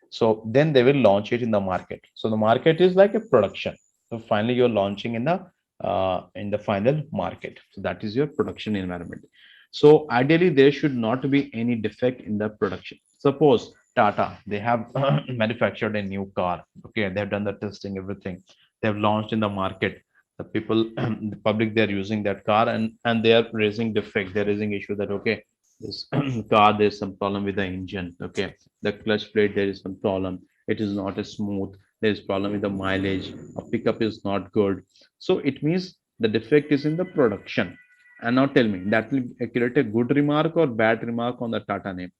so then they will launch it in the market. So the market is like a production. So finally, you're launching in the final market. So that is your production environment. So ideally, there should not be any defect in the production. Suppose Tata, they have manufactured a new car. Okay, they have done the testing, everything. They have launched in the market. The people, the public, they're using that car, and they are raising defect. They're raising issue that okay, this car, there's some problem with the engine. Okay, the clutch plate, there is some problem. It is not as smooth. There is problem with the mileage. A pickup is not good. So it means the defect is in the production. And now tell me, that will create a good remark or bad remark on the Tata name?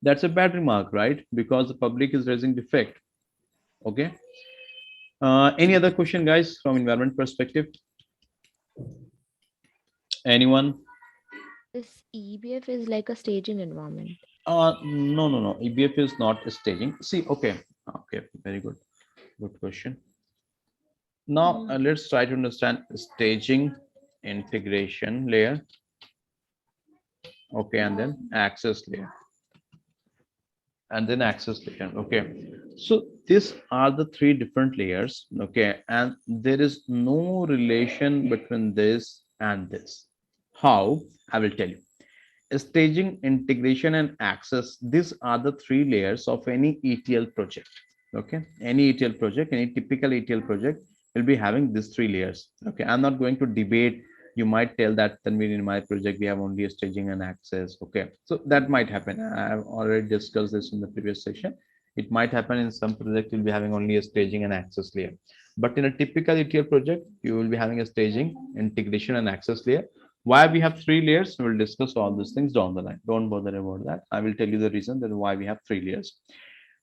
That's a bad remark, right? Because the public is raising defect. Okay. Any other question, guys, from environment perspective? Anyone? This EBF is like a staging environment. No. EBF is not staging. See, okay, very good. Good question. Now let's try to understand staging, integration layer, okay, and then access layer, okay. So these are the three different layers, okay, and there is no relation between this and this. How? I will tell you. Staging, integration, and access, these are the three layers of any ETL project. Okay, any ETL project, any typical ETL project will be having these three layers. Okay, I'm not going to debate. You might tell that in my project we have only a staging and access. Okay, so that might happen. I've already discussed this in the previous session. It might happen in some project you'll be having only a staging and access layer, but in a typical ETL project you will be having a staging, integration, and access layer. Why we have three layers? We'll discuss all these things down the line. Don't bother about that. I will tell you the reason that why we have three layers.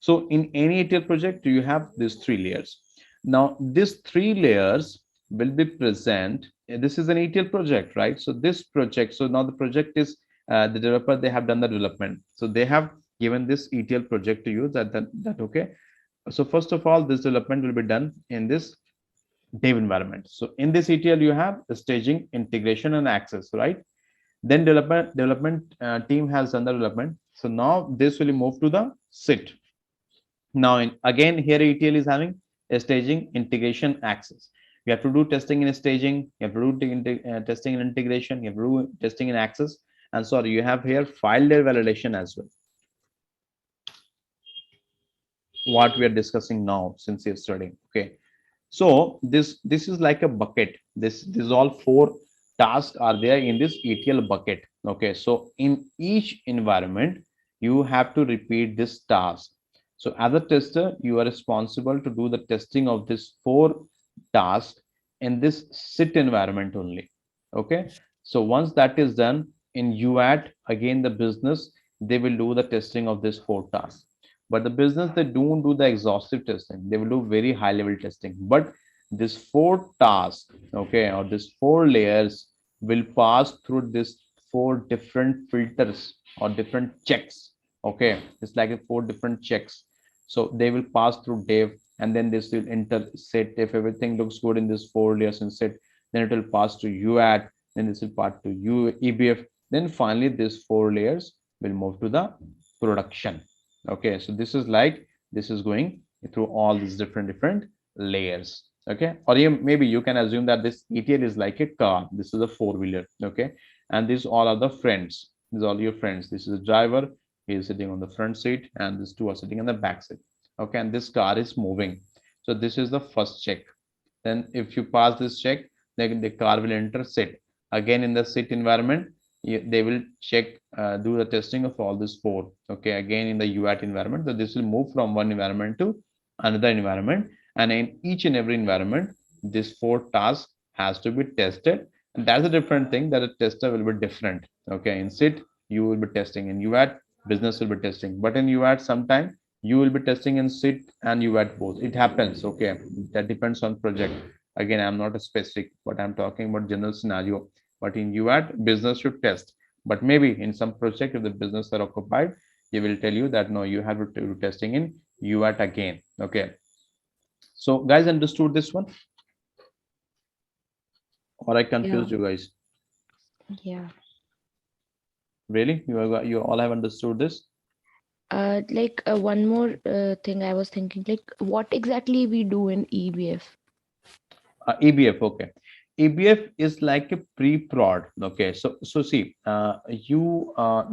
So in any ETL project, you have these three layers. Now, these three layers will be present. This is an ETL project, right? So this project, so now the project is the developer, they have done the development. So they have given this ETL project to you that okay. So first of all, this development will be done in this dev environment. So in this ETL, you have the staging, integration, and access, right? Then development team has done the development. So now this will move to the sit. Now again here ETL is having a staging, integration, access. You have to do testing in staging. You have to do testing in integration. You have to do testing in access. And sorry, you have here file layer validation as well. What we are discussing now since you're studying. Okay. So this is like a bucket. This all four tasks are there in this ETL bucket. Okay, so in each environment you have to repeat this task. So as a tester, you are responsible to do the testing of this four tasks in this sit environment only. Okay, so once that is done in UAT, again the business, they will do the testing of this four tasks. But the business, they don't do the exhaustive testing. They will do very high level testing. But this four tasks, okay, or this four layers will pass through this four different filters or different checks. Okay, it's like a four different checks. So they will pass through dev, and then this will enter set. If everything looks good in this four layers in set, then it will pass to UAT, then this will pass to EBF. Then finally, these four layers will move to the production. Okay, so this is like, this is going through all these different layers. Okay, or maybe you can assume that this ETL is like a car. This is a four-wheeler. Okay, and these all are the friends. These are all your friends. This is a driver. He is sitting on the front seat, and these two are sitting in the back seat. Okay, and this car is moving. So this is the first check. Then if you pass this check, then the car will enter sit. Again in the sit environment, they will check, do the testing of all these four. Okay, again in the UAT environment, so this will move from one environment to another environment, and in each and every environment, this four tasks has to be tested, and that's a different thing, that a tester will be different. Okay, in sit you will be testing, in UAT business will be testing, but in UAT sometime you will be testing in sit and UAT both. It happens. Okay, that depends on project. Again, I'm not a specific, but I'm talking about general scenario. But in UAT business should test, but maybe in some project, if the business are occupied, they will tell you that no, you have to do testing in UAT again. Okay, so guys, understood this one, or I confused you guys? Yeah. Really, you all have understood this? Like one more thing I was thinking, like what exactly we do in EBF? EBF. Okay, EBF is like a pre-prod. Okay, so see,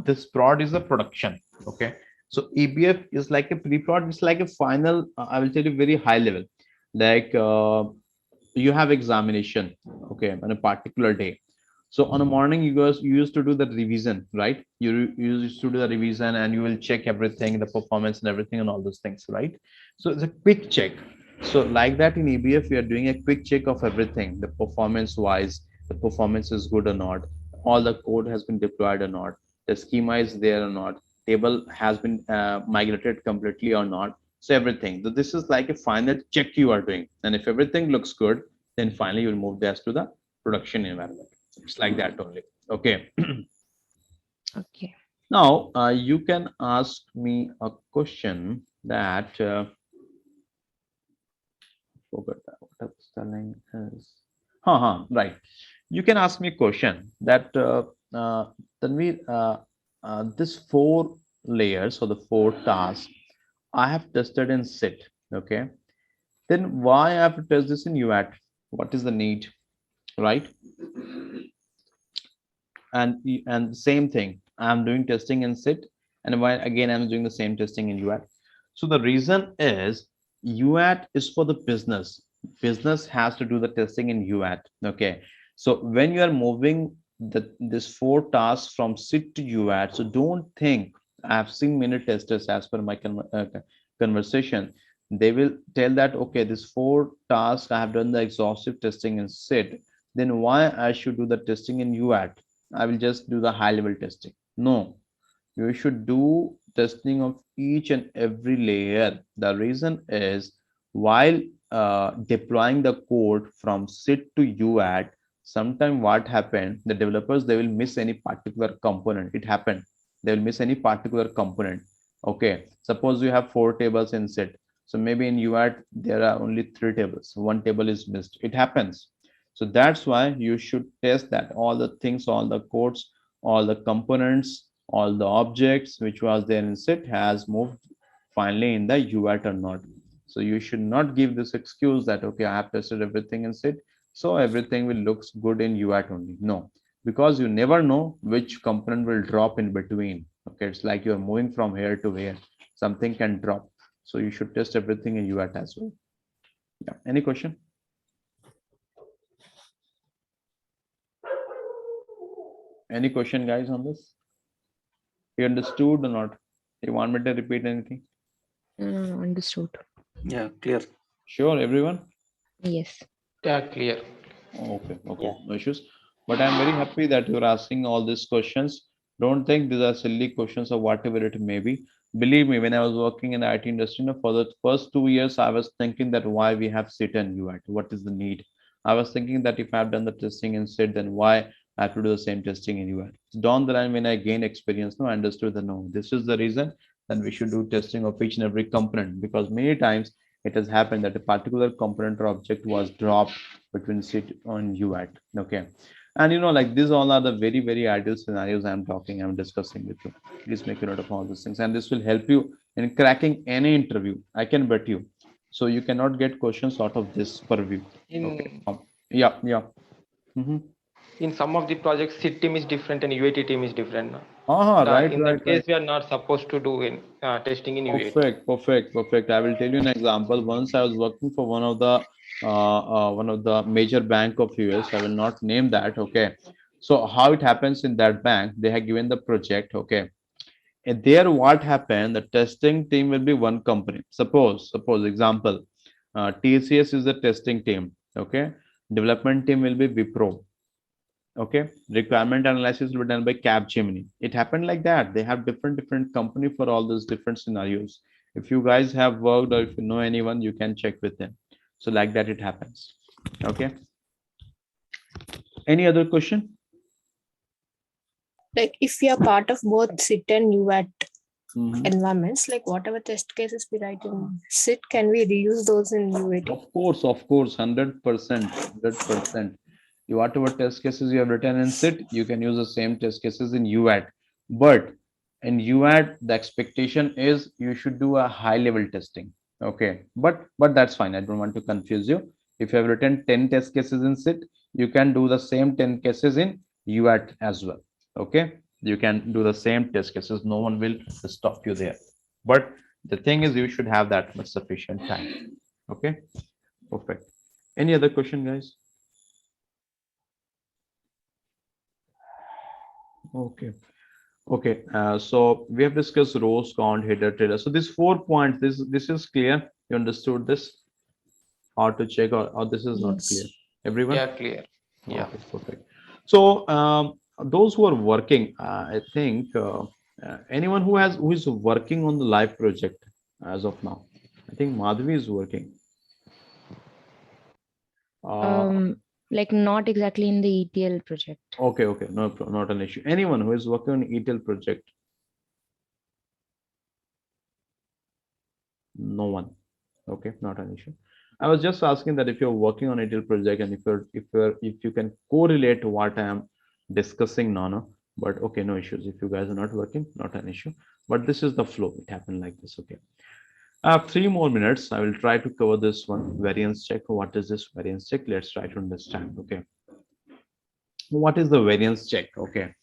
this prod is a production. Okay, so EBF is like a pre-prod. It's like a final. I will tell you very high level. Like you have examination. Okay, on a particular day. So on a morning, you used to do the revision, right? You used to do the revision, and you will check everything, the performance and everything, and all those things, right? So it's a quick check. So like that in EBF, we are doing a quick check of everything, the performance wise, the performance is good or not, all the code has been deployed or not, the schema is there or not, table has been migrated completely or not. So everything. So this is like a final check you are doing, and if everything looks good, then finally you'll move this to the production environment. It's like that only. Okay. Okay. Now you can ask me a question that. Forgot that. What I was telling is, right. You can ask me a question that Tanveer, this four layers or the four tasks I have tested in SIT. Okay, then why I have to test this in UAT? What is the need, right? And same thing, I'm doing testing in SIT, and why again I'm doing the same testing in UAT? So the reason is UAT is for the business. Business has to do the testing in UAT. Okay, so when you are moving this four tasks from SIT to UAT, so don't think, I've seen many testers as per my conversation, they will tell that okay, this four tasks I have done the exhaustive testing in SIT, then why I should do the testing in UAT? I will just do the high level testing. No, you should do testing of each and every layer. The reason is while deploying the code from SIT to UAT, sometime what happened, the developers, they will miss any particular component. It happened. They will miss any particular component. Okay, suppose you have four tables in SIT. So maybe in UAT, there are only three tables. One table is missed. It happens. So that's why you should test that all the things, all the codes, all the components, all the objects which was there in SIT has moved finally in the UAT or not. So you should not give this excuse that okay, I have tested everything in SIT, so everything will looks good in UAT only. No, because you never know which component will drop in between. Okay, it's like you're moving from here to here, something can drop. So you should test everything in UAT as well. Yeah. Any question? Any question, guys, on this? You understood or not? You want me to repeat anything? Understood. Yeah, clear. Sure, everyone? Yes. Yeah, clear. Okay, Yeah. no issues. But I'm very happy that you're asking all these questions. Don't think these are silly questions or whatever it may be. Believe me, when I was working in the IT industry, for the first 2 years, I was thinking that why we have SIT and UAT, what is the need? I was thinking that if I've done the testing in SIT, then why I have to do the same testing in UAT? Down the line, when I gained experience, no, I understood that no, this is the reason that we should do testing of each and every component, because many times it has happened that a particular component or object was dropped between SIT and UAT. Okay, and like these all are the very very ideal scenarios I'm discussing with you. Please make a note of all these things, and this will help you in cracking any interview, I can bet you. So you cannot get questions out of this purview. Okay. In Yeah. Mhm. in some of the projects, SIT team is different and UAT team is different. No? Right. In that case, we are not supposed to do in testing in UAT. Perfect. I will tell you an example. Once I was working for one of the major bank of US. I will not name that. Okay. So how it happens in that bank? They have given the project. Okay. And there, what happened? The testing team will be one company. Suppose example, TCS is the testing team. Okay. Development team will be Wipro. Okay, requirement analysis will be done by Capgemini. It happened like that. They have different company for all those different scenarios. If you guys have worked or if you know anyone, you can check with them. So like that it happens. Okay. Any other question? Like if we are part of both SIT and UAT Mhm. environments, like whatever test cases we write in SIT, can we reuse those in UAT? Of course, 100%. You whatever test cases you have written in SIT, you can use the same test cases in UAT. But in UAT, the expectation is you should do a high level testing. Okay, but that's fine. I don't want to confuse you. If you have written 10 test cases in SIT, you can do the same 10 cases in UAT as well. Okay, you can do the same test cases. No one will stop you there. But the thing is, you should have that much sufficient time. Okay, perfect. Any other question, guys? Okay. So we have discussed rows, count, header, trailer. So these 4 points, this is clear. You understood this? How to check or this is not clear? Yes. Everyone? Yeah, clear. Yeah. Okay, perfect. So those who are working, I think anyone who is working on the live project as of now. I think Madhvi is working. Like not exactly in the ETL project. Okay, no, not an issue. Anyone who is working on ETL project? No one. Okay, not an issue. I was just asking that if you're working on ETL project and if you can correlate what I am discussing now, no, but okay, no issues. If you guys are not working, not an issue. But this is the flow. It happened like this. Okay. 3 more minutes. I will try to cover this one. Variance check. What is this variance check? Let's try to understand. Okay. What is the variance check? Okay.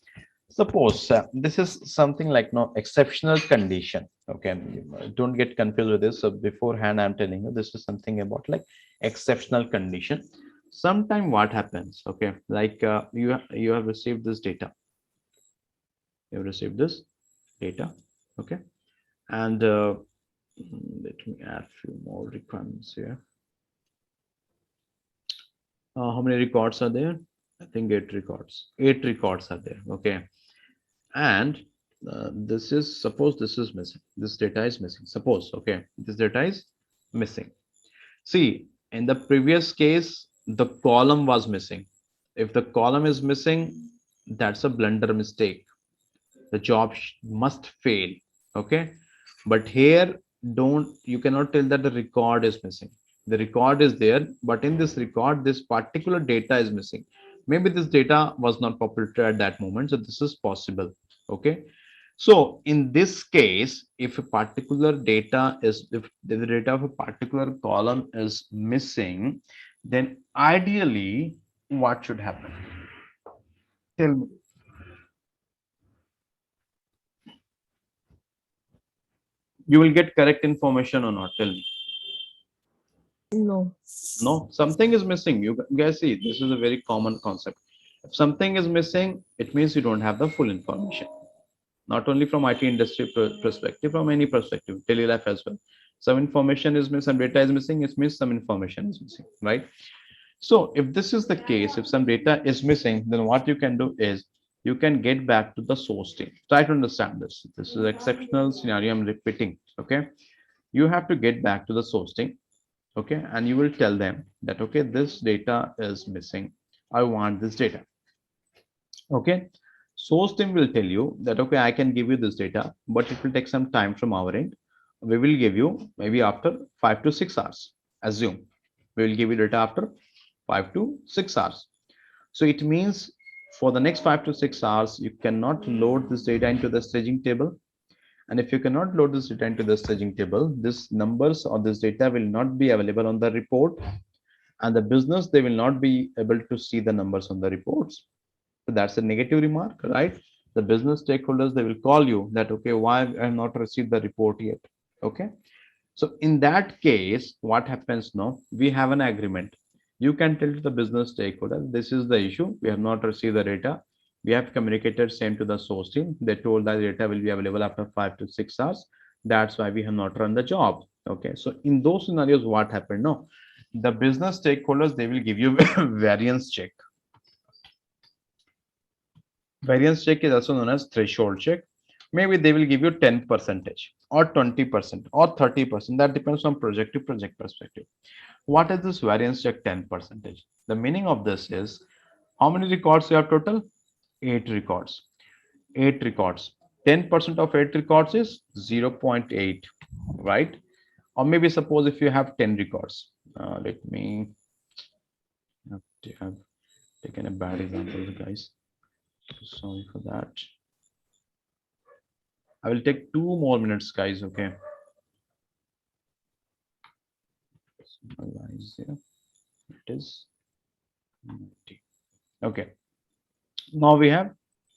Suppose this is something like no exceptional condition. Okay, don't get confused with this. So beforehand, I'm telling you this is something about like exceptional condition. Sometime what happens? Okay, like you have received this data. You have received this data. Okay, and let me add few more requirements here. How many records are there? I think 8 records. 8 records are there. Okay, and this is suppose this is missing, this data is missing, suppose. Okay, this data is missing. See, in the previous case the column was missing. If the column is missing, that's a blunder mistake. The job must fail. Okay, but here don't, you cannot tell that the record is missing. The record is there, but in this record this particular data is missing. Maybe this data was not populated at that moment, so this is possible. Okay, so in this case, if a particular data is, if the data of a particular column is missing, then ideally what should happen? Tell me. You will get correct information or not? Tell me. No. No, something is missing. You guys see, this is a very common concept. If something is missing, it means you don't have the full information. Not only from IT industry perspective, from any perspective, daily life as well. Some information is missing, some data is missing, it means some information is missing, right? So if this is the case, if some data is missing, then what you can do is you can get back to the source team. Try to understand this. This is an exceptional scenario I'm repeating. Okay, you have to get back to the source team. Okay, and you will tell them that okay, this data is missing, I want this data. Okay, source team will tell you that okay, I can give you this data, but it will take some time from our end. We will give you maybe after 5 to 6 hours. Assume we will give you data after 5 to 6 hours. So it means for the next 5 to 6 hours you cannot load this data into the staging table, And if you cannot load this data into the staging table, this numbers or this data will not be available on the report, and the business, they will not be able to see the numbers on the reports. So that's a negative remark, right? The business stakeholders, they will call you that, okay, why I have not received the report yet? Okay. So in that case, what happens now? We have an agreement. You can tell to the business stakeholder, this is the issue. We have not received the data. We have communicated same to the source team. They told that data will be available after 5 to 6 hours. That's why we have not run the job. Okay. So in those scenarios, what happened now? The business stakeholders, they will give you variance check. Variance check is also known as threshold check. Maybe they will give you 10% or 20% or 30%. That depends on project to project perspective. What is this variance check 10%? The meaning of this is, how many records you have total? 8 records. 8 records. 10% of 8 records is 0.8, right? Or maybe suppose if you have 10 records. Let me have taken a bad example, guys. Sorry for that. I will take 2 more minutes, guys. Okay. Here. It is okay. Now we have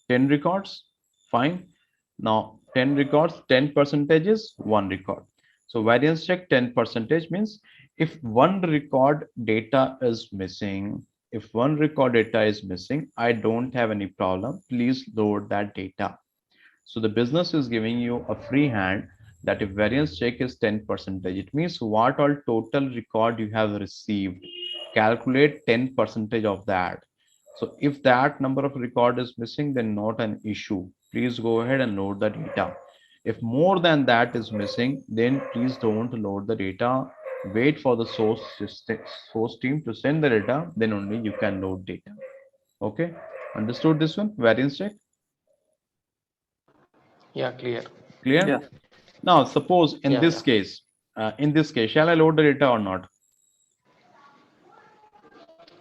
10 records. Fine. Now 10 records, 10% is 1 record. So variance check 10% means if one record data is missing, if one record data is missing, I don't have any problem. Please load that data. So the business is giving you a free hand that if variance check is 10%, it means what all total record you have received, calculate 10% of that. So if that number of record is missing, then not an issue. Please go ahead and load the data. If more than that is missing, then please don't load the data. Wait for the source team to send the data, then only you can load data. Okay, understood this one? Variance check. Yeah, clear. Clear? Yeah. Now, suppose in Yeah, this case, shall I load the data or not?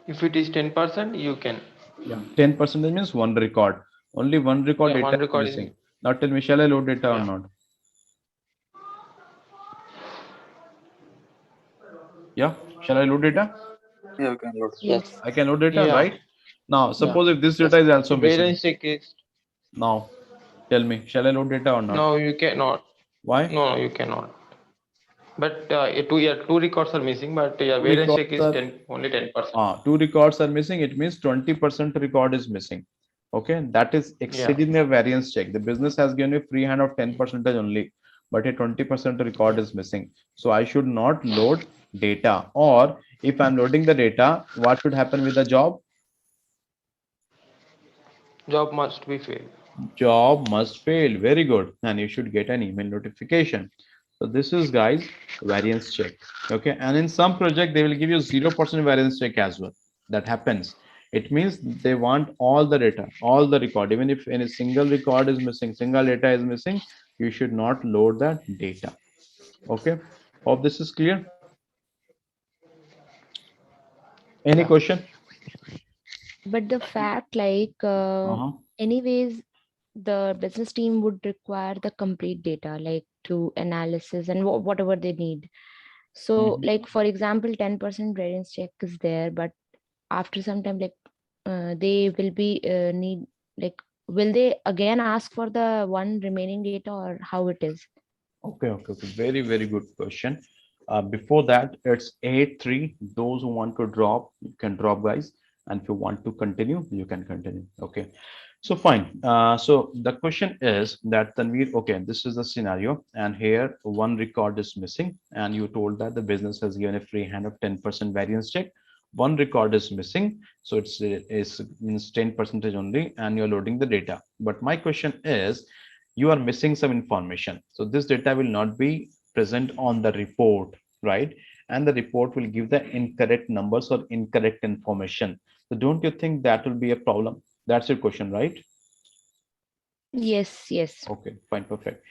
If it is 10%, you can. Yeah, 10% means one record. Only one record Yeah, data one is record missing. is. Now tell me, shall I load data or Yeah. not? Yeah, shall I load data? Yeah, we can load. Yes. I can load data, Yeah. right? Now, Yeah. suppose if this Yes. data is also missing. Variance check is. Now, tell me, shall I load data or not? No, you cannot. Why? No, you cannot. But two records are missing, but Two variance check records is are 10%. 2 records are missing. It means 20% record is missing. Okay, that is exceeding the variance check. The business has given a free hand of 10% only, but a 20% record is missing. So I should not load data. Or if I'm loading the data, what should happen with the job? Job must be failed. Job must fail. Very good. And you should get an email notification. So this is, guys, variance check. Okay, and in some project they will give you 0% variance check as well. That happens. It means they want all the data, all the record. Even if any single record is missing, single data is missing, you should not load that data. Okay, hope this is clear. Any Yeah. question? But the fact, like, anyways, the business team would require the complete data, like to analysis and whatever they need. So, like, for example, 10% variance check is there, but after some time, like, they will be need, like, will they again ask for the one remaining data, or how it is? Okay. Very, very good question. Before that, it's 8-3. Those who want to drop, you can drop, guys. And if you want to continue, you can continue. Okay. So fine. So the question is that Tanveer, okay, this is the scenario, and here one record is missing, and you told that the business has given a free hand of 10% variance check. One record is missing, so it's means 10% only, and you're loading the data. But my question is, you are missing some information. So this data will not be present on the report, right? And the report will give the incorrect numbers or incorrect information. So don't you think that will be a problem? That's your question, right? Yes, yes. Okay, fine, perfect.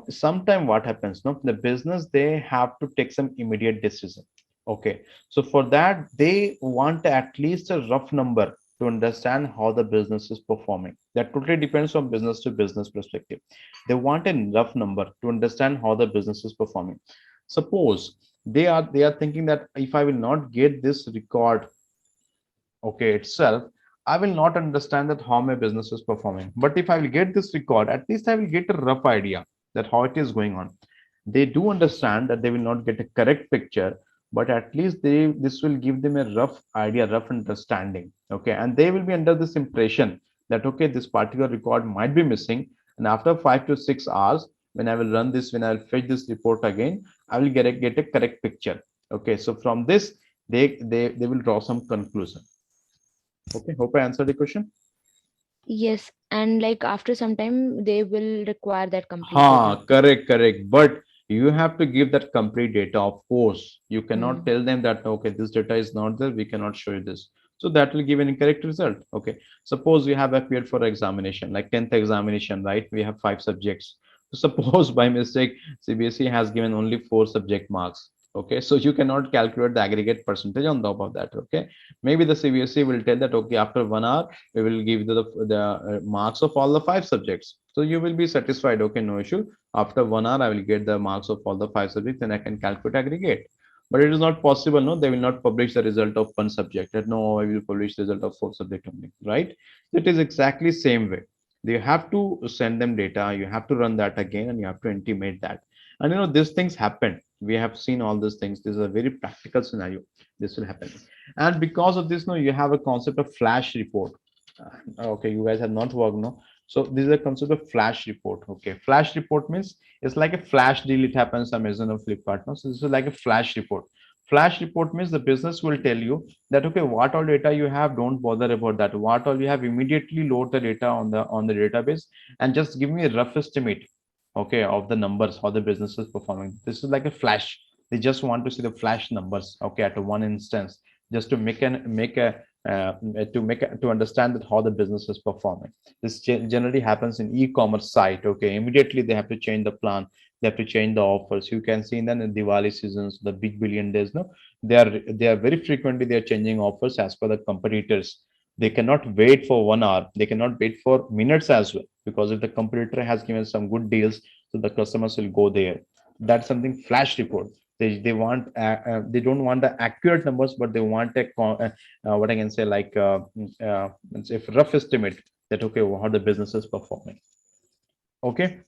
Sometime what happens, no, the business, they have to take some immediate decision. Okay, so for that, they want at least a rough number, to understand how the business is performing. That totally depends from business to business perspective. They want a rough number to understand how the business is performing. Suppose they are thinking that if I will not get this record, okay, itself, I will not understand that how my business is performing. But if I will get this record, at least I will get a rough idea that how it is going on. They do understand that they will not get a correct picture, but at least this will give them a rough idea, rough understanding. Okay, and they will be under this impression that okay, this particular record might be missing, and after 5 to 6 hours, when I will run this, when I will fetch this report again, I will get a correct picture. Okay, so from this, they will draw some conclusion. Okay, hope I answered the question. Yes, and like after some time, they will require that complete Ha, data. correct. But you have to give that complete data, of course. You cannot Hmm. tell them that, okay, this data is not there, we cannot show you this. So that will give an incorrect result. Okay. Suppose we have appeared for examination, like 10th examination, right? We have 5 subjects. So suppose by mistake, CBSE has given only 4 subject marks. Okay. So you cannot calculate the aggregate percentage on top of that. Okay. Maybe the CBSE will tell that, okay, after 1 hour, we will give the marks of all the 5 subjects. So you will be satisfied. Okay, no issue. After 1 hour, I will get the marks of all the 5 subjects, and I can calculate aggregate. But it is not possible. No, they will not publish the result of one subject. That no, I will publish the result of 4 subject only. Right? It is exactly same way. You have to send them data. You have to run that again, and you have to intimate that. And these things happen. We have seen all these things. This is a very practical scenario. This will happen. And because of this, no, you have a concept of flash report. Okay, you guys have not worked, no? So this is a concept of flash report. Okay, flash report means it's like a flash deal. It happens Amazon or Flipkart. No? So this is like a flash report. Flash report means the business will tell you that okay, what all data you have, don't bother about that. What all you have, immediately load the data on the database and just give me a rough estimate, okay, of the numbers, how the business is performing. This is like a flash. They just want to see the flash numbers, okay, at one instance, just to to understand that how the business is performing. This generally happens in e-commerce site. Okay, immediately they have to change the plan, they have to change the offers. You can see in the Diwali seasons, the big billion days, no, they are very frequently they are changing offers as per the competitors. They cannot wait for 1 hour, they cannot wait for minutes as well, because if the competitor has given some good deals, so the customers will go there. That's something flash report. They want they don't want the accurate numbers, but they want what I can say, like it's a rough estimate that okay, how the business is performing. Okay,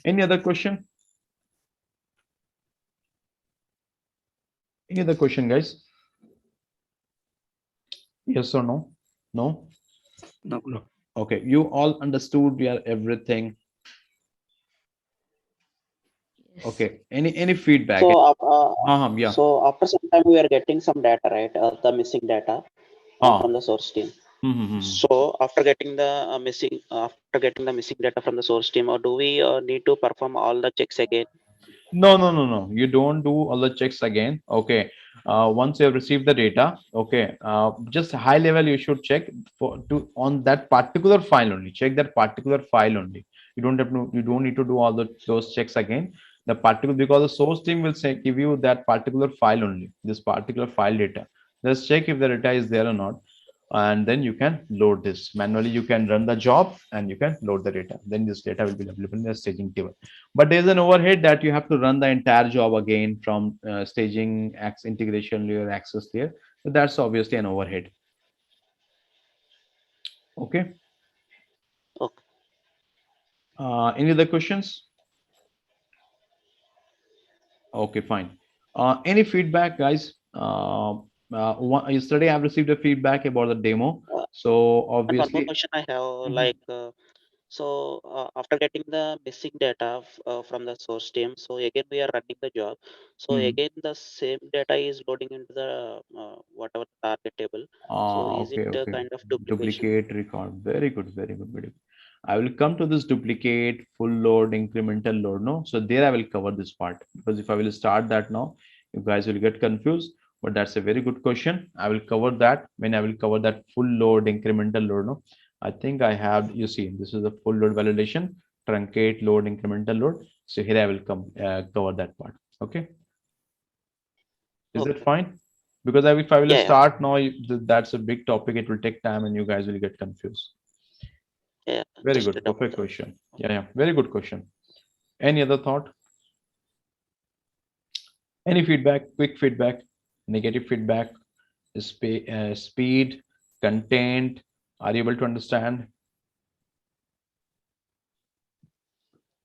any other question? Any other question, guys? Yes or no? No. No. No. Okay, you all understood everything. Yes. Okay, any feedback? So, Yeah. so after some time we are getting some data, right? The missing data from the source team. Hmm. So after getting the missing data from the source team, or do we need to perform all the checks again? No. You don't do all the checks again. Okay. Once you have received the data, okay, just high level you should check on that particular file only. Check that particular file only. You don't need to do all those checks again. The particular, because the source team will say give you that particular file only, this particular file data. Just check if the data is there or not, and then you can load this manually. You can run the job and you can load the data. Then this data will be available in the staging table. But there's an overhead that you have to run the entire job again from staging, integration layer, access layer. So that's obviously an overhead. Okay. Okay. Any other questions? Okay, fine. Any feedback, guys? Yesterday I've received a feedback about the demo. So And one more obviously, question I have, Mhm. so after getting the missing data from the source team, so again we are running the job. So Mhm. again the same data is loading into the whatever target table. So is it Okay. kind of duplication? Duplicate record. Very good. I will come to this duplicate, full load, incremental load. No, so there I will cover this part, because if I will start that now, you guys will get confused. But that's a very good question. I will cover that when I will cover that full load, incremental load. No, I think I have. You see, this is the full load validation, truncate load, incremental load. So here I will come cover that part. Okay, is that Okay. fine? Because if I will Yeah, start now, that's a big topic. It will take time, and you guys will get confused. yeah, Very just good, double perfect that. question. Yeah, yeah, very good question. Any other thought? Any feedback? Quick feedback? Negative feedback? Speed? Content? Are you able to understand?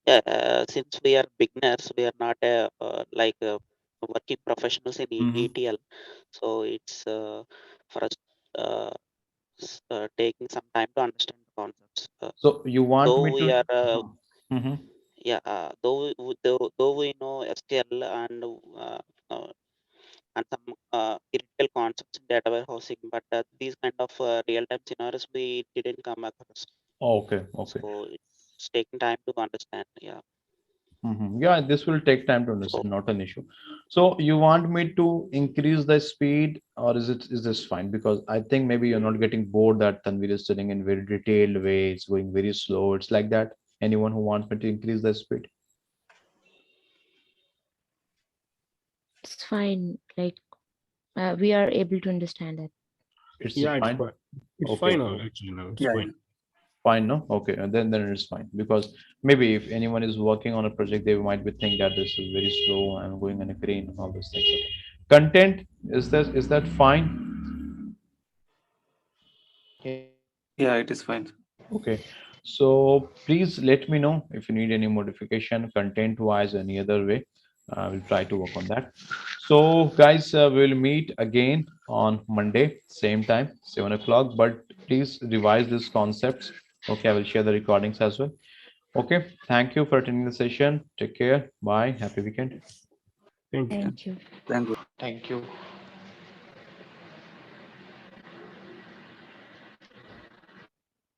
Yeah, since we are beginners, we are not like working professionals in Mhm. ETL, so it's for us uh, taking some time to understand the concepts. So you want Though me we to? are Mhm. yeah, though we know SQL and some critical concepts in data warehousing, but these kind of real-time scenarios we didn't come across. Okay, okay. So it's taking time to understand. Yeah. Yeah, this will take time to So understand, not an issue. So you want me to increase the speed, or is this fine? Because I think maybe you're not getting bored that Tanvir is studying in very detailed way. It's going very slow. It's like that. Anyone who wants me to increase the speed, It's fine. Like we are able to understand that. it's Yeah, it's fine. fine. It's Okay, fine actually now. It's Yeah, fine. fine, no? Okay, and then it's fine because maybe if anyone is working on a project, they might be think that this is very slow and going on a green and all those things. Okay. Content is that fine? yeah, it is fine. Okay, so please let me know if you need any modification content wise, any other way. We'll try to work on that. So, guys, we'll meet again on Monday, same time, 7 o'clock. But please revise these concepts. Okay, I will share the recordings as well. Okay, thank you for attending the session. Take care. Bye. Happy weekend. Thank you. Thank you. Thank you. Thank you.